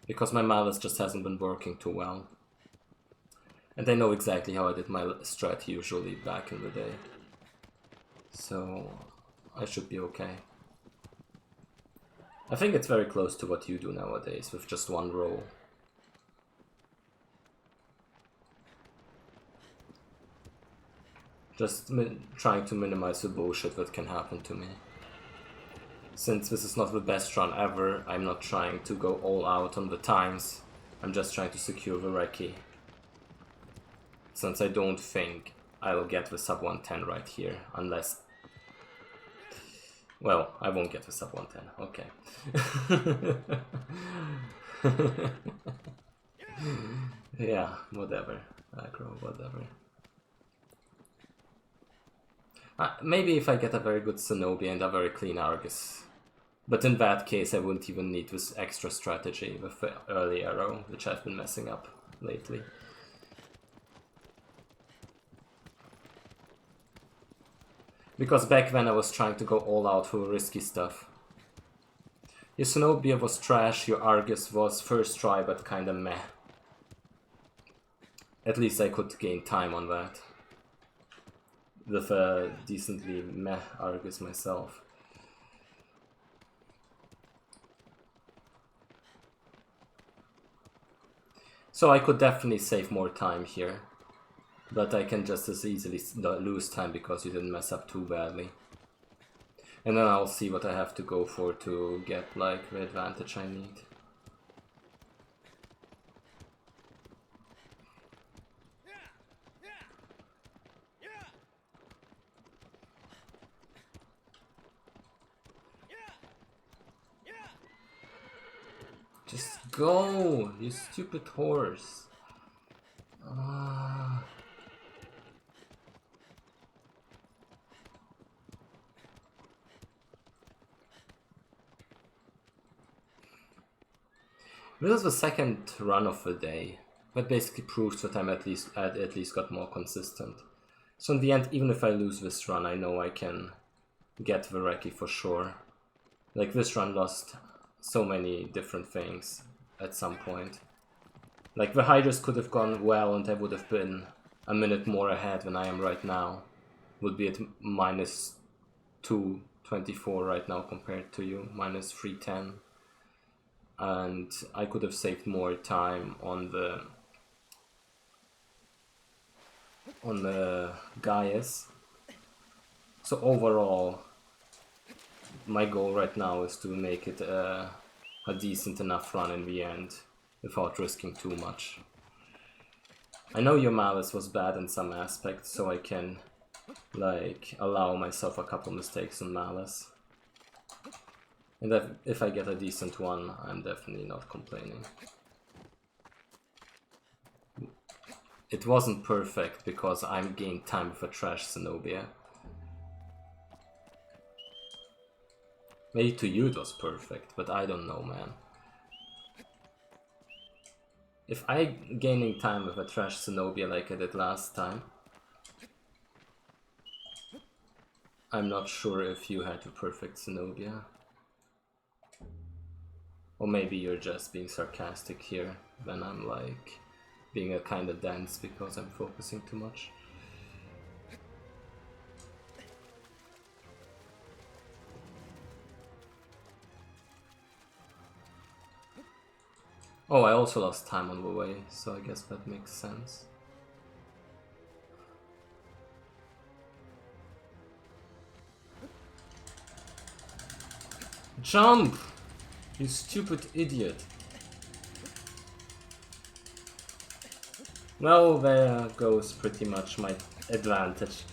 Because my Malice just hasn't been working too well. And I know exactly how I did my strat usually back in the day. So I should be okay. I think it's very close to what you do nowadays, with just one roll. Just trying to minimize the bullshit that can happen to me. Since this is not the best run ever, I'm not trying to go all out on the times. I'm just trying to secure the recce. Since I don't think I'll get the sub 110 right here, unless... Well, I won't get the sub 110, okay. Yeah, whatever. Aggro, whatever. Maybe if I get a very good Zenobia and a very clean Argus. But in that case I wouldn't even need this extra strategy with the early arrow, which I've been messing up lately. Because back then I was trying to go all out for risky stuff. Your Zenobia was trash, your Argus was first try but kinda meh. At least I could gain time on that. With a decently meh Argus myself. So I could definitely save more time here. But I can just as easily lose time because you didn't mess up too badly. And then I'll see what I have to go for to get like the advantage I need. Just go, you stupid horse. This is the second run of the day. That basically proves that I'm at least got more consistent. So in the end, even if I lose this run, I know I can get the recce for sure. Like this run lost so many different things at some point. Like the Hydrus could have gone well and I would have been a minute more ahead than I am right now. Would be at minus 224 right now compared to you, minus 310. And I could have saved more time on the Gaius. So overall, my goal right now is to make it a decent enough run in the end, without risking too much. I know your Malice was bad in some aspects, so I can like allow myself a couple mistakes on Malice. And if I get a decent one, I'm definitely not complaining. It wasn't perfect because I gained time with a trash Zenobia. Maybe to you it was perfect, but I don't know, man. If I gaining time with a trash Zenobia like I did last time, I'm not sure if you had a perfect Zenobia. Or maybe you're just being sarcastic here, then I'm like being a kind of dense because I'm focusing too much. Oh, I also lost time on the way, so I guess that makes sense. Jump! You stupid idiot. Well, there goes pretty much my advantage.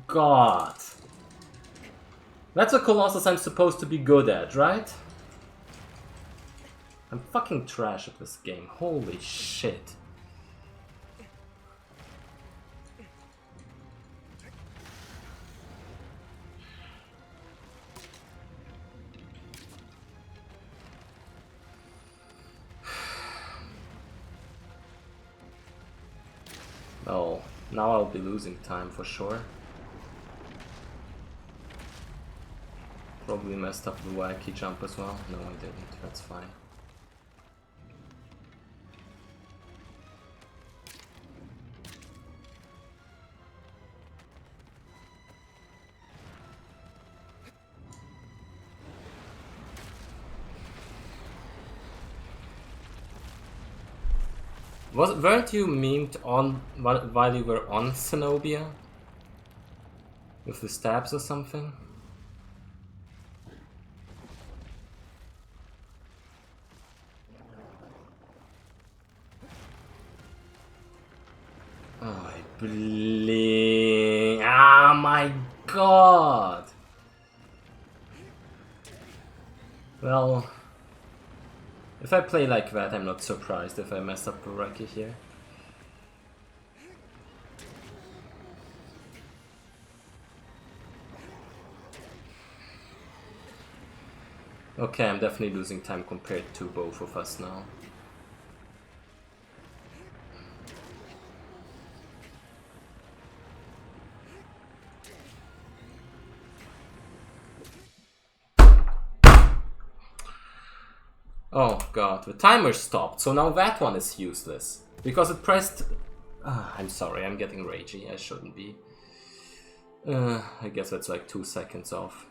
God. That's a Colossus I'm supposed to be good at, right? I'm fucking trash at this game. Holy shit. Oh, now I'll be losing time for sure. Probably messed up the wacky jump as well. No, I didn't. That's fine. Weren't you memed on while you were on Zenobia? With the stabs or something? Oh, I blink. Ah, my god! Well, if I play like that, I'm not surprised if I mess up Pelagia here. Okay, I'm definitely losing time compared to both of us now. Oh god, the timer stopped, so now that one is useless. Because it pressed... I'm sorry, I'm getting ragey, I shouldn't be. I guess that's like 2 seconds off.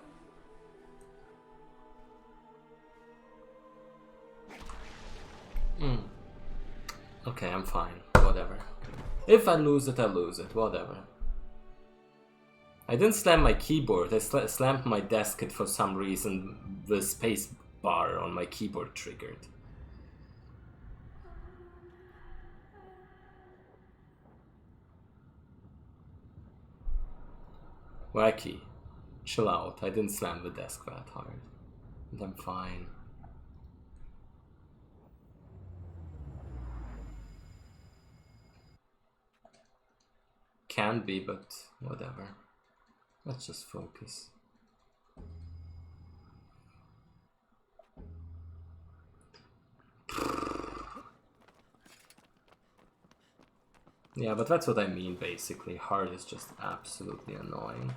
Okay, I'm fine, whatever. If I lose it, I lose it, whatever. I didn't slam my keyboard, I slammed my desk and for some reason the space bar on my keyboard triggered. Wacky. Chill out, I didn't slam the desk that hard. And I'm fine. Can be, but whatever. Let's just focus. Yeah, but that's what I mean basically. Hard is just absolutely annoying.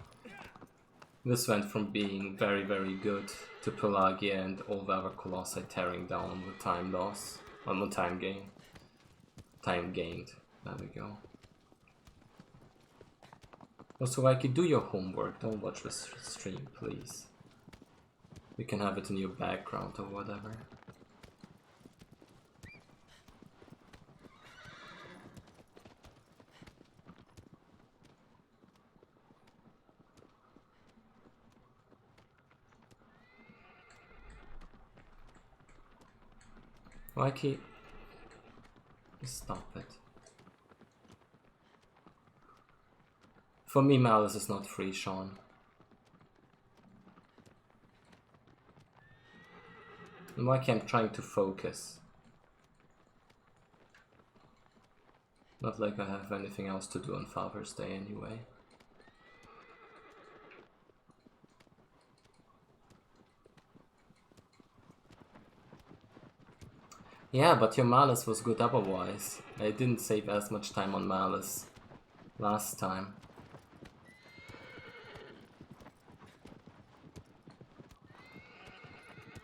This went from being very, very good to Pelagia and all the other Colossi tearing down on the time loss. On the time gain. Time gained. There we go. Also, like, do your homework. Don't watch this stream, please. You can have it in your background or whatever. Mikey, stop it. For me, Malice is not free, Sean. And Mikey, I'm trying to focus. Not like I have anything else to do on Father's Day anyway. Yeah, but your Malice was good otherwise. I didn't save as much time on Malice. last time.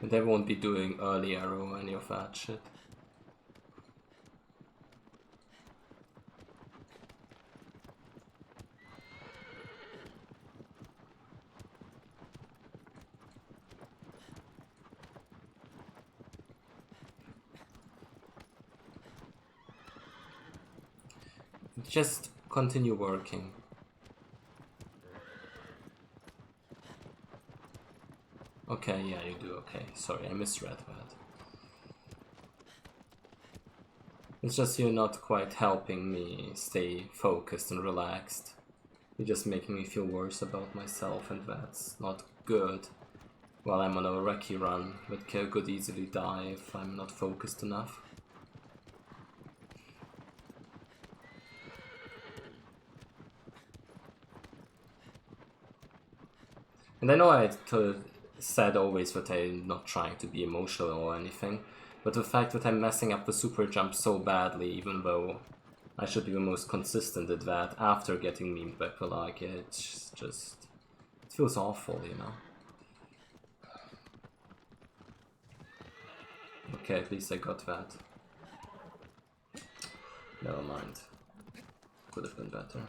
And they won't be doing early arrow or any of that shit. Just continue working. Okay, yeah, you do okay. Sorry, I misread that. It's just you're not quite helping me stay focused and relaxed. You're just making me feel worse about myself, and that's not good. While I'm on a recce run, but could easily die if I'm not focused enough. And I know I said always that I'm not trying to be emotional or anything, but the fact that I'm messing up the super jump so badly, even though I should be the most consistent at that after getting memed by Pelagia, it's just... it feels awful, you know? Okay, at least I got that. Never mind. Could have been better.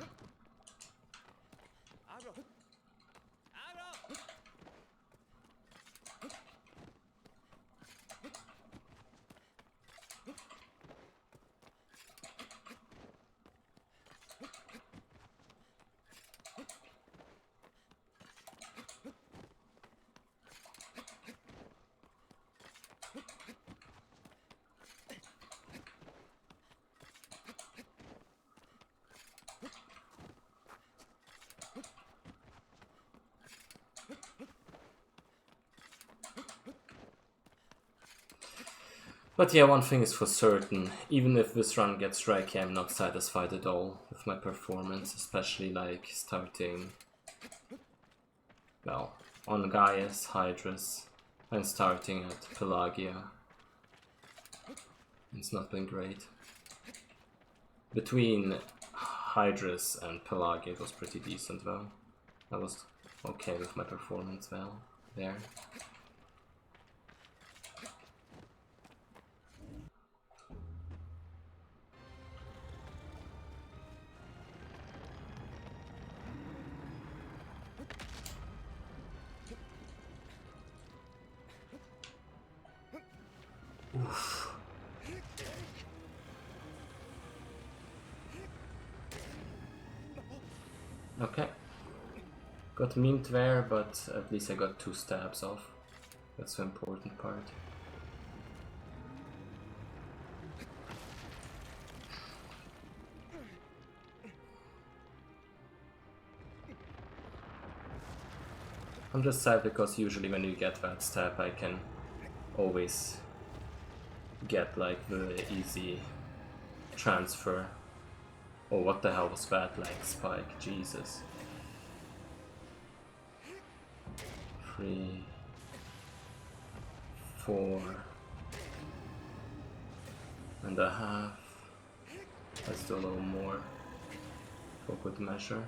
But yeah, one thing is for certain, even if this run gets Reiki, I'm not satisfied at all with my performance, especially like starting, well, on Gaius, Hydrus, and starting at Pelagia. It's not been great. Between Hydrus and Pelagia it was pretty decent though. I was okay with my performance well there. Oof. Okay. Got memed there, but at least I got 2 stabs off. That's the important part. I'm just sad because usually when you get that stab I can always get like the easy transfer. Oh, what the hell was that leg spike? Jesus. 3, 4.5. Let's do a little more for good measure.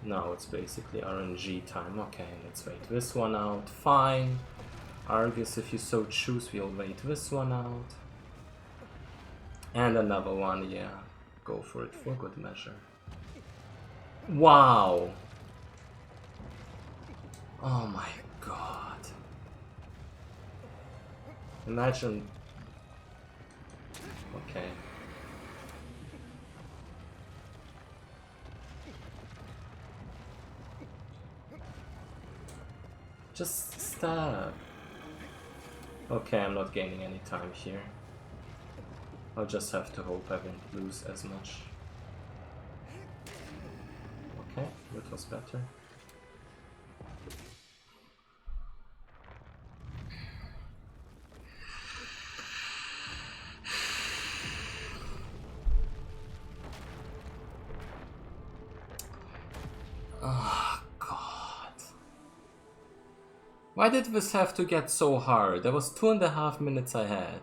Now it's basically RNG time. Okay, let's wait this one out. Fine. Argus, if you so choose, we'll wait this one out. And another one, yeah. Go for it for good measure. Wow! Oh my god. Imagine... Okay. Just stab. Okay, I'm not gaining any time here. I'll just have to hope I won't lose as much. Okay, that was better. Why did this have to get so hard? There was 2.5 minutes I had.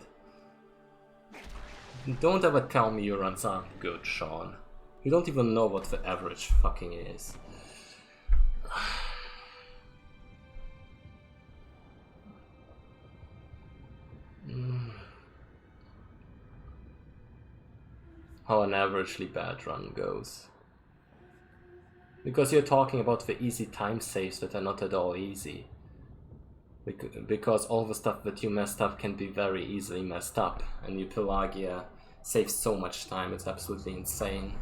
Don't ever tell me you run something good, Sean. You don't even know what the average fucking is. How an averagely bad run goes. Because you're talking about the easy time saves that are not at all easy. Because all the stuff that you messed up can be very easily messed up, and your Pelagia saves so much time, it's absolutely insane.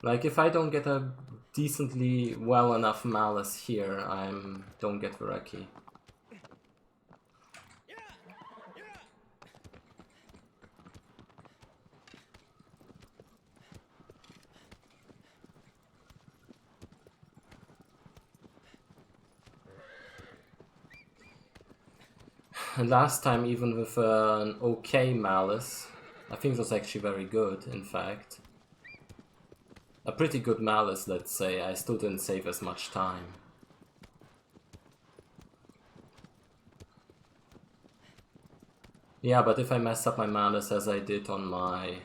Like, if I don't get a decently well enough malice here, don't get Vereki. And last time, even with an okay malice, I think it was actually very good, in fact. A pretty good malice, let's say, I still didn't save as much time. Yeah, but if I mess up my malice as I did on my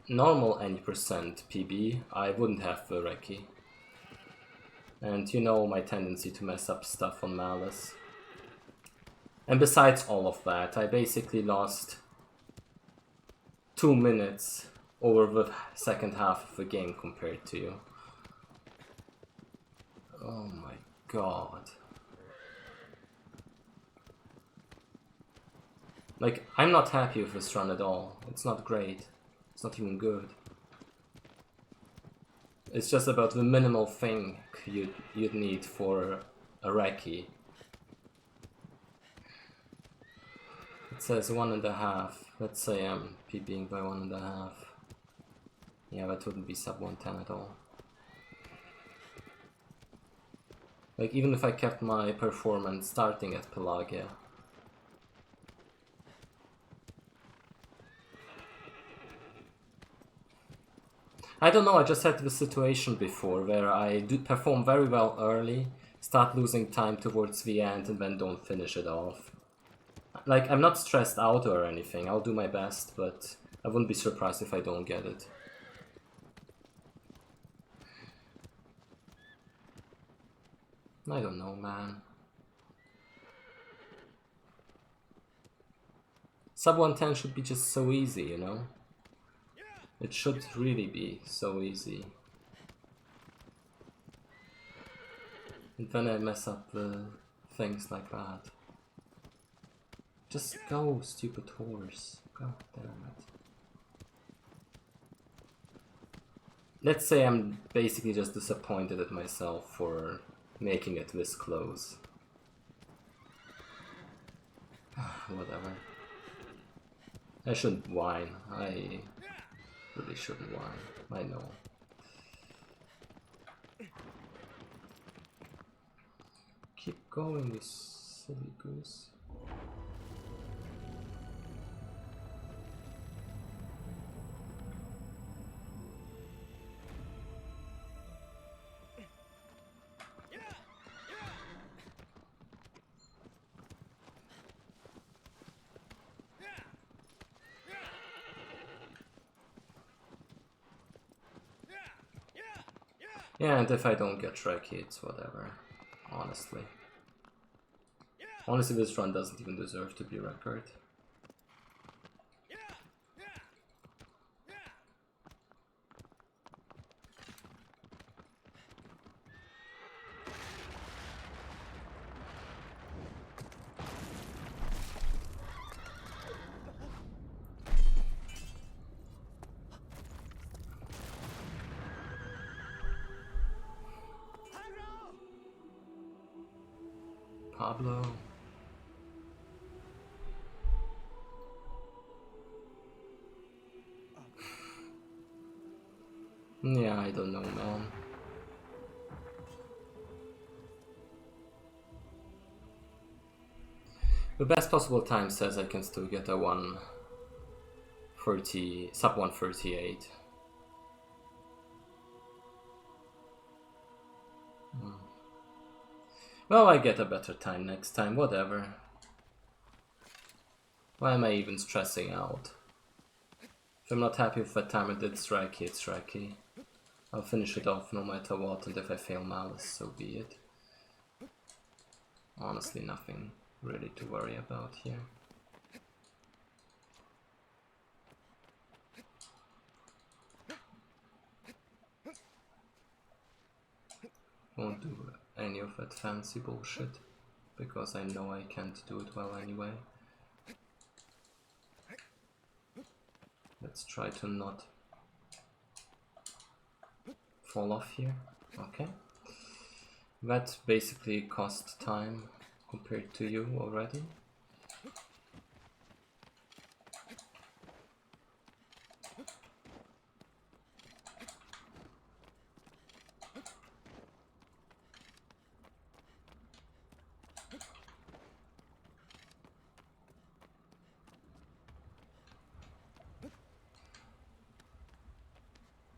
normal any percent PB, I wouldn't have Vereki. And you know my tendency to mess up stuff on malice. And besides all of that, I basically lost 2 minutes over the second half of the game compared to you. Oh my god. Like, I'm not happy with this run at all. It's not great. It's not even good. It's just about the minimal thing you'd need for a Reki. It says 1.5. Let's say I'm PBing by 1.5. Yeah, that wouldn't be sub 110 at all. Like, even if I kept my performance starting at Pelagia. I don't know, I just had this situation before where I do perform very well early, start losing time towards the end, and then don't finish it off. Like, I'm not stressed out or anything, I'll do my best, but I wouldn't be surprised if I don't get it. I don't know, man. Sub 110 should be just so easy, you know? It should really be so easy. And then I mess up things like that. Just go, stupid horse. God damn it. Let's say I'm basically just disappointed at myself for making it this close. Whatever. I shouldn't whine. I really shouldn't whine. I know. Keep going, you silly goose. Yeah, and if I don't get Shrek, it's whatever. Honestly. Honestly, this run doesn't even deserve to be record. Pablo. Yeah, I don't know, man. The best possible time says I can still get a 130, sub 138. Well, I get a better time next time, whatever. Why am I even stressing out? If I'm not happy with that time I did Strikey, it's Strikey. I'll finish it off no matter what, and if I fail Malice, so be it. Honestly, nothing really to worry about here. Won't do any of that fancy bullshit, because I know I can't do it well anyway. Let's try to not fall off here. Okay. That basically cost time compared to you already.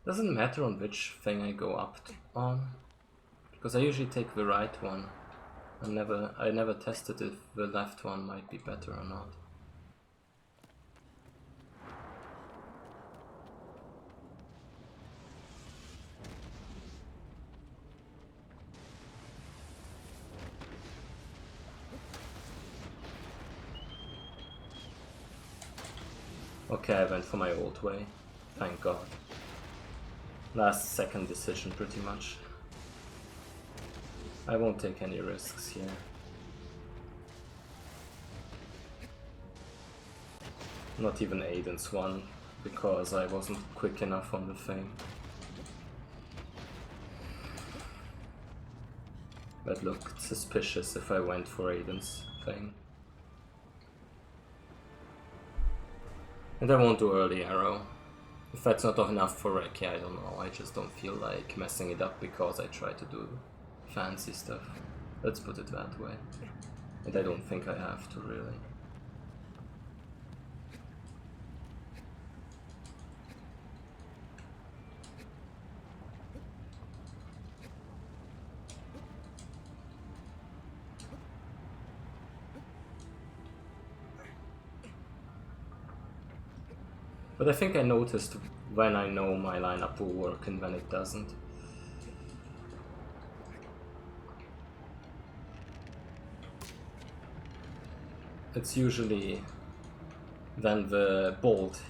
Doesn't matter on which thing I go up on, because I usually take the right one. I never tested if the left one might be better or not. Okay, I went for my old way. Thank God. Last second decision, pretty much. I won't take any risks here. Not even Aiden's one, because I wasn't quick enough on the thing. That looked suspicious if I went for Aiden's thing. And I won't do early arrow. If that's not enough for Reki, I don't know. I just don't feel like messing it up because I try to do fancy stuff. Let's put it that way. And I don't think I have to really. But I think I noticed when I know my lineup will work and when it doesn't. It's usually when the bolt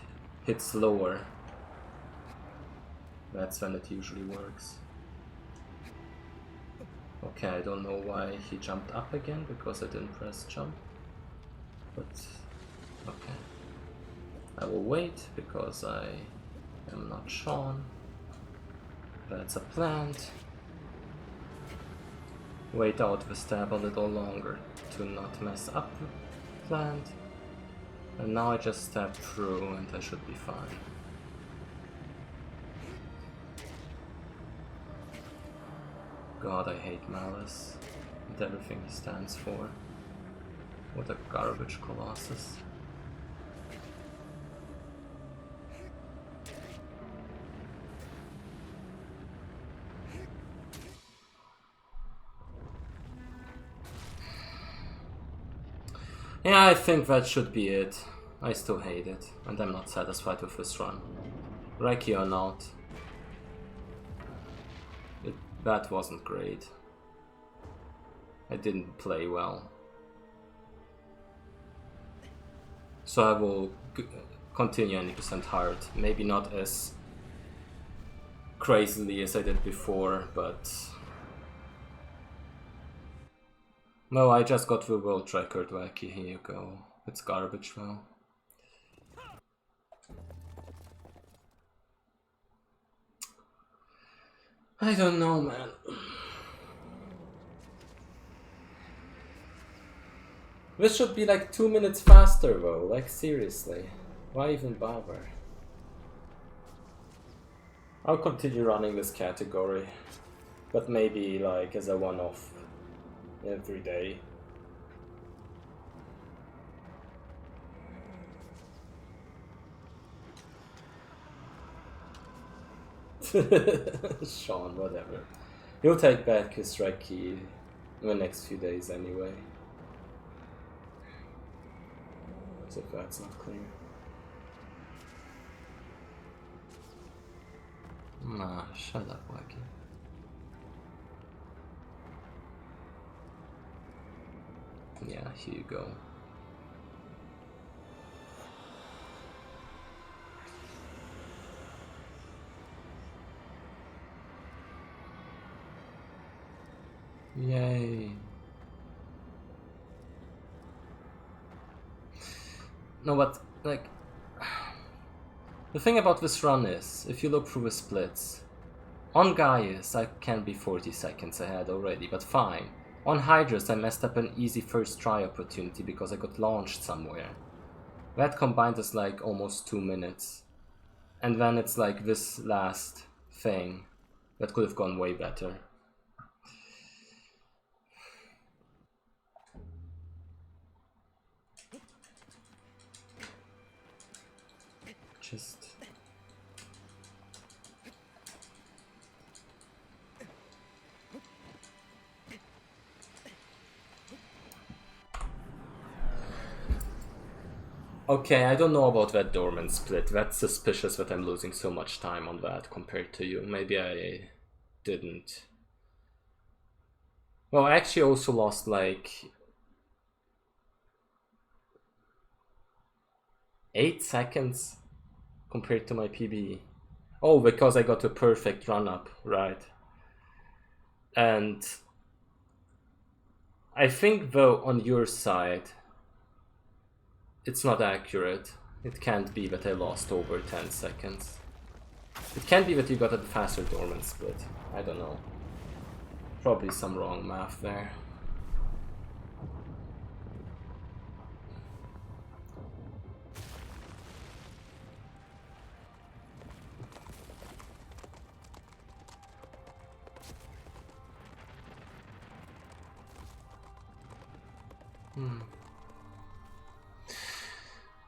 hits lower. That's when it usually works. Okay, I don't know why he jumped up again, because I didn't press jump. But, okay. I will wait, because I am not Sean. That's a plant. Wait out the stab a little longer to not mess up the plant. And now I just stab through and I should be fine. God, I hate Malice and everything he stands for. What a garbage Colossus. Yeah, I think that should be it. I still hate it, and I'm not satisfied with this run. Reki or not, that wasn't great. I didn't play well. So I will continue 90% hard. Maybe not as crazily as I did before, but... No, I just got the world record, Wacky. Here you go. It's garbage now. I don't know, man. This should be like 2 minutes faster though, like seriously. Why even bother? I'll continue running this category, but maybe like as a one-off every day. Sean, whatever. He'll take back his strike key in the next few days anyway. As if that's not clear. Nah, shut up, Wacky. Yeah, here you go. Yay. No, but, like... The thing about this run is, if you look through the splits, on Gaius I can be 40 seconds ahead already, but fine. On Hydrus I messed up an easy first try opportunity because I got launched somewhere. That combined is like almost 2 minutes. And then it's like this last thing that could have gone way better. Just... Okay, I don't know about that dormant split. That's suspicious that I'm losing so much time on that compared to you. Maybe I didn't. Well, I actually also lost like 8 seconds compared to my PB. Oh, because I got a perfect run up, right? And I think though on your side it's not accurate. It can't be that I lost over 10 seconds. It can't be that you got a faster dormant split. I don't know. Probably some wrong math there.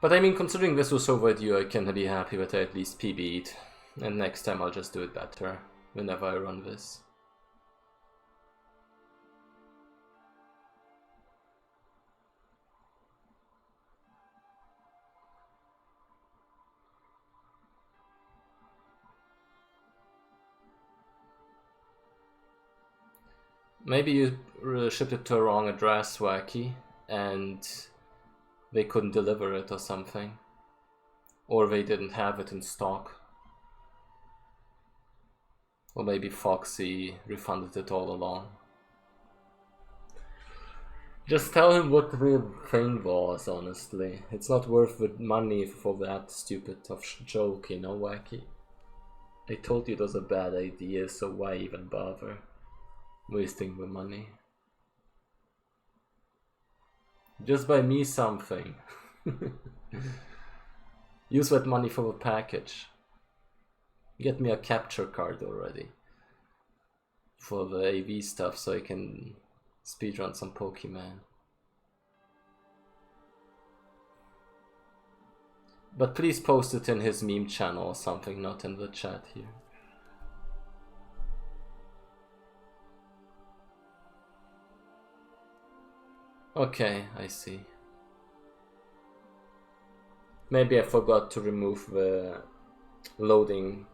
But I mean, considering this was overdue, I can be happy that I at least PB'd. And next time I'll just do it better, whenever I run this. Maybe you shipped it to a wrong address, Wacky, and they couldn't deliver it or something. Or they didn't have it in stock. Or maybe Foxy refunded it all along. Just tell him what the thing was, honestly. It's not worth the money for that stupid of joke, you know, Wacky? I told you it was a bad idea, so why even bother wasting the money? Just buy me something. Use that money for the package. Get me a capture card already. For the AV stuff so I can speedrun some Pokemon. But please post it in his meme channel or something, not in the chat here. Okay, I see. Maybe I forgot to remove the loading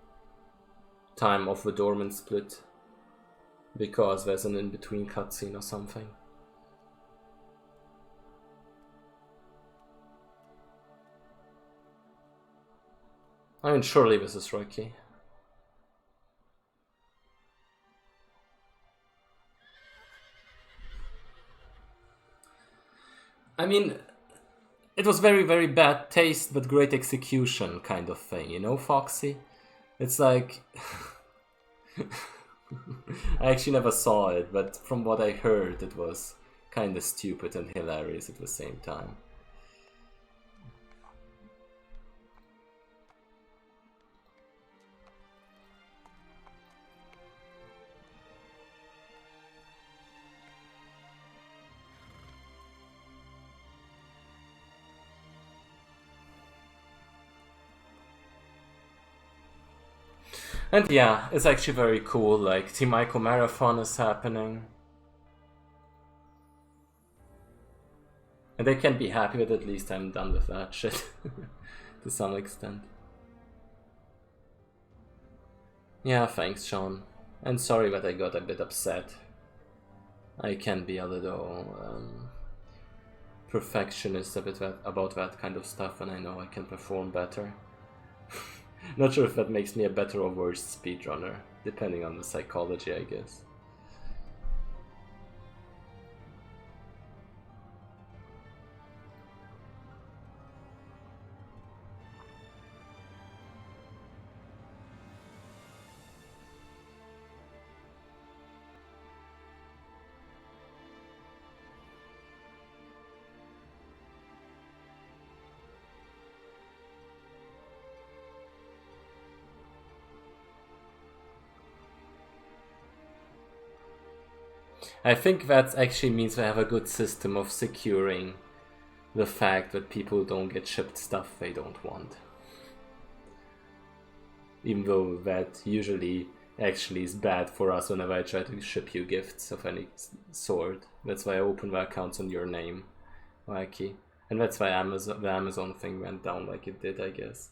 time of the dormant split because there's an in-between cutscene or something. I mean, surely this is Rocky. I mean, it was very, very bad taste, but great execution kind of thing, you know, Foxy? It's like... I actually never saw it, but from what I heard, it was kind of stupid and hilarious at the same time. And yeah, it's actually very cool, like Team Ico Marathon is happening. And they can be happy that at least I'm done with that shit. To some extent. Yeah, thanks, Sean. And sorry that I got a bit upset. I can be a little perfectionist a bit about that kind of stuff, and I know I can perform better. Not sure if that makes me a better or worse speedrunner, depending on the psychology, I guess. I think that actually means we have a good system of securing the fact that people don't get shipped stuff they don't want. Even though that usually actually is bad for us whenever I try to ship you gifts of any sort. That's why I open the accounts on your name, Wacky. And that's why the Amazon thing went down like it did, I guess.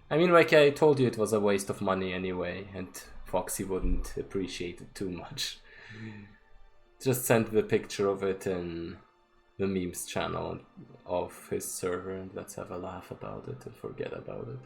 I mean, like I told you, it was a waste of money anyway, and Foxy wouldn't appreciate it too much. Just send the picture of it in the memes channel of his server, and let's have a laugh about it and forget about it.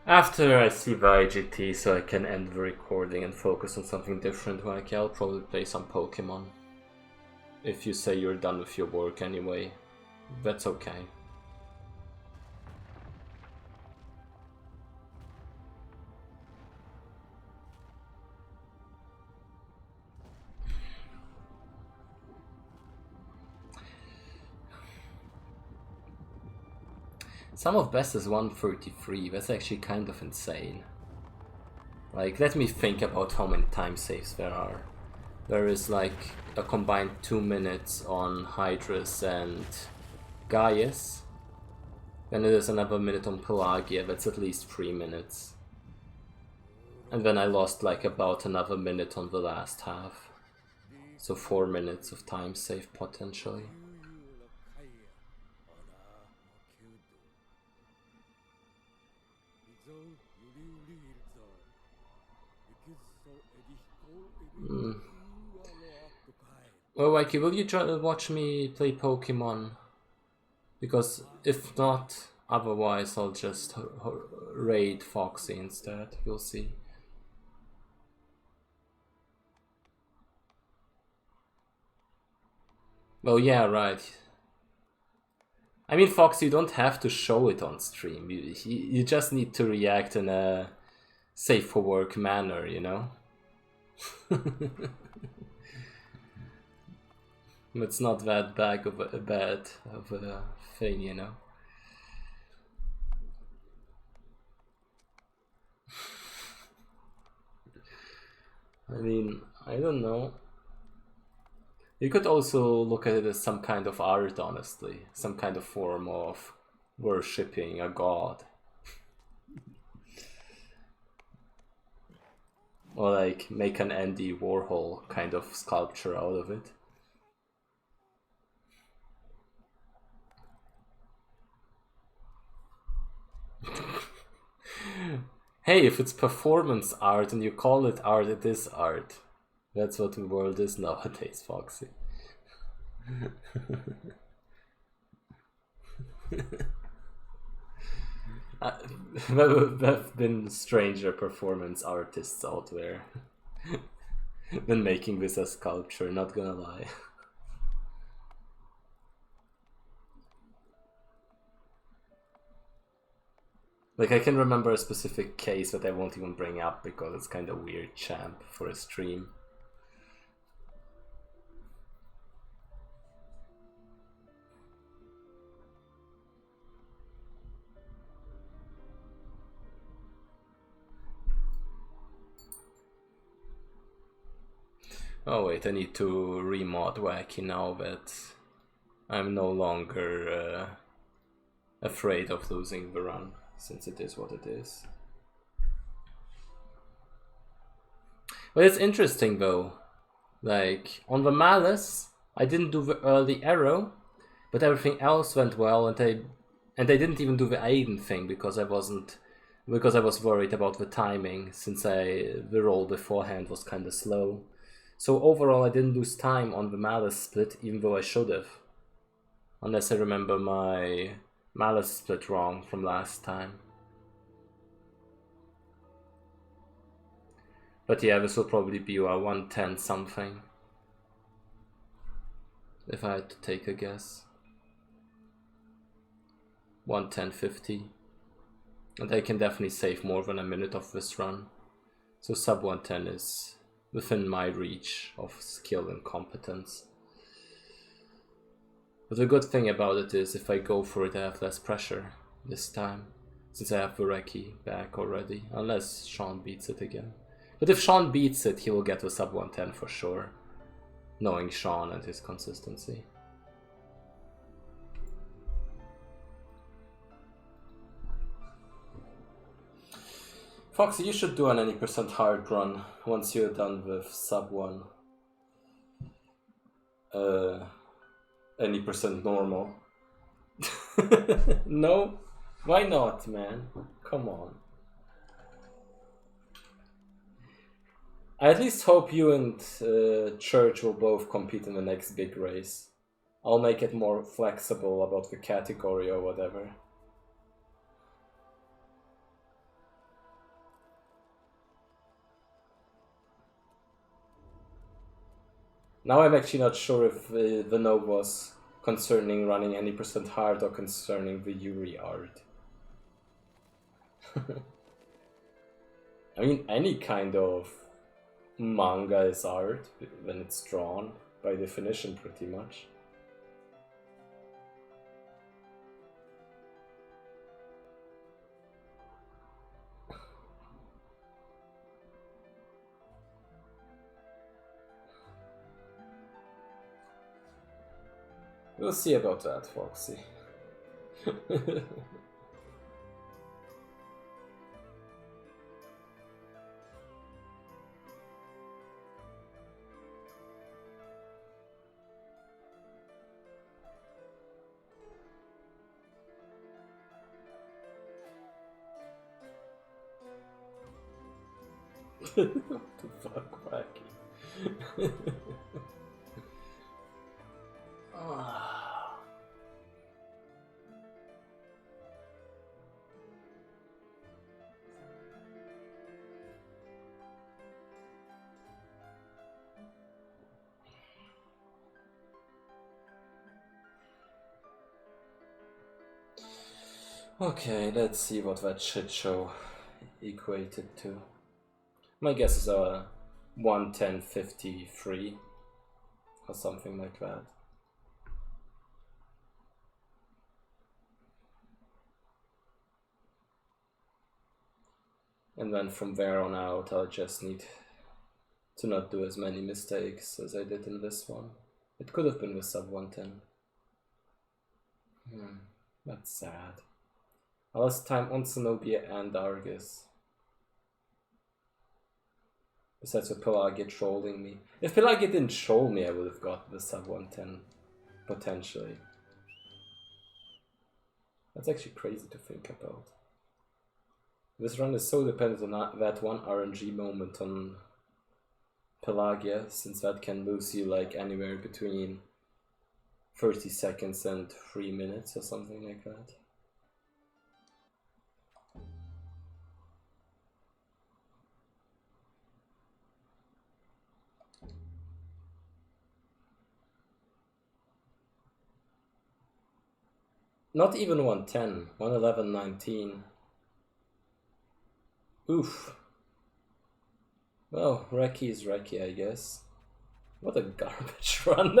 After I see the IGT, so I can end the recording and focus on something different, like I'll probably play some Pokemon. If you say you're done with your work anyway, that's okay. Sum of best is 133, that's actually kind of insane. Like, let me think about how many time saves there are. There is like a combined 2 minutes on Hydrus and Gaius. Then there's another minute on Pelagia, that's at least 3 minutes. And then I lost like about another minute on the last half. So 4 minutes of time save potentially. Well, Wacky, will you watch me play Pokemon? Because if not, otherwise I'll just raid Foxy instead, you'll see. Well, yeah, right. I mean, Foxy, you don't have to show it on stream. You just need to react in a safe for work manner, you know? It's not that bad of a thing, you know? I mean, I don't know. You could also look at it as some kind of art, honestly. Some kind of form of worshipping a god. Or like make an Andy Warhol kind of sculpture out of it. Hey, if it's performance art and you call it art, it is art. That's what the world is nowadays, Foxy. There have been stranger performance artists out there. than making this a sculpture, not gonna lie. Like, I can remember a specific case that I won't even bring up because it's kind of weird champ for a stream. Oh wait, I need to remod Wacky now that I'm no longer afraid of losing the run, since it is what it is. But it's interesting though, like on the Malice, I didn't do the early arrow, but everything else went well, and I didn't even do the Aiden thing because I was worried about the timing, since the roll beforehand was kind of slow. So overall, I didn't lose time on the Malice split, even though I should have. Unless I remember my Malice split wrong from last time. But yeah, this will probably be a 110 something. If I had to take a guess. 110.50. And I can definitely save more than a minute of this run. So sub 110 is within my reach of skill and competence. But the good thing about it is, if I go for it, I have less pressure this time, since I have Vereki back already, unless Sean beats it again. But if Sean beats it, he will get to sub 110 for sure, knowing Sean and his consistency. Foxy, you should do an any percent hard run once you're done with sub 1. Any percent normal. No? Why not, man? Come on. I at least hope you and Church will both compete in the next big race. I'll make it more flexible about the category or whatever. Now I'm actually not sure if the no was concerning running any percent hard or concerning the Yuri art. I mean, any kind of manga is art when it's drawn, by definition, pretty much. We'll see about that, Foxy. What the fuck, Wacky? Okay, let's see what that shit show equated to. My guess is a 110.53 or something like that. And then from there on out, I'll just need to not do as many mistakes as I did in this one. It could have been with sub 110. That's sad. I lost time on Zenobia and Argus. Besides with Pelagia trolling me. If Pelagia didn't troll me, I would have got the sub 110. Potentially. That's actually crazy to think about. This run is so dependent on that one RNG moment on Pelagia, since that can lose you like anywhere between 30 seconds and 3 minutes or something like that. Not even 110, 111, 19. Oof. Well, Reki is Reki, I guess. What a garbage run.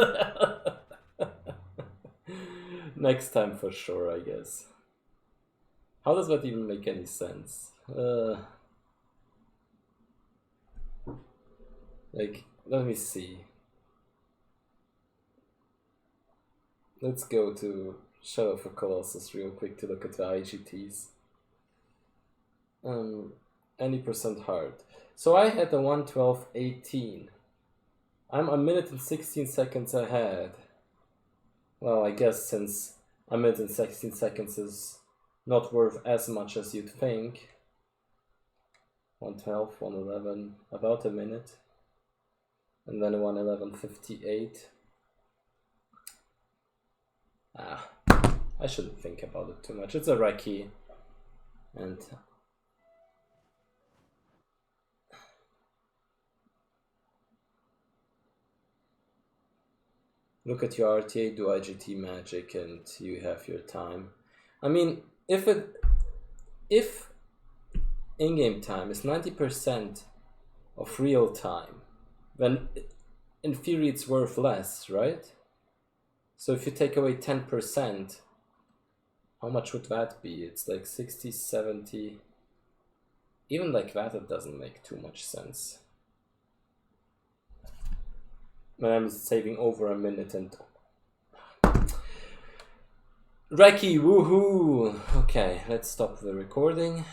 Next time for sure, I guess. How does that even make any sense? Like, let me see. Let's go to Shadow for Colossus real quick to look at the IGTs. Any percent hard. So I had a 1:12.18. I'm a minute and 16 seconds ahead. Well, I guess since a minute and 16 seconds is not worth as much as you'd think. 1:12, 1:11, about a minute. And then 1:11.58. I shouldn't think about it too much. It's a Reki. And look at your RTA, do IGT magic, and you have your time. I mean, if in-game time is 90% of real time, then in theory it's worth less, right? So if you take away 10%, how much would that be? It's like 60, 70. Even like that, it doesn't make too much sense. When I'm saving over a minute and... Reki, woohoo! Okay, let's stop the recording.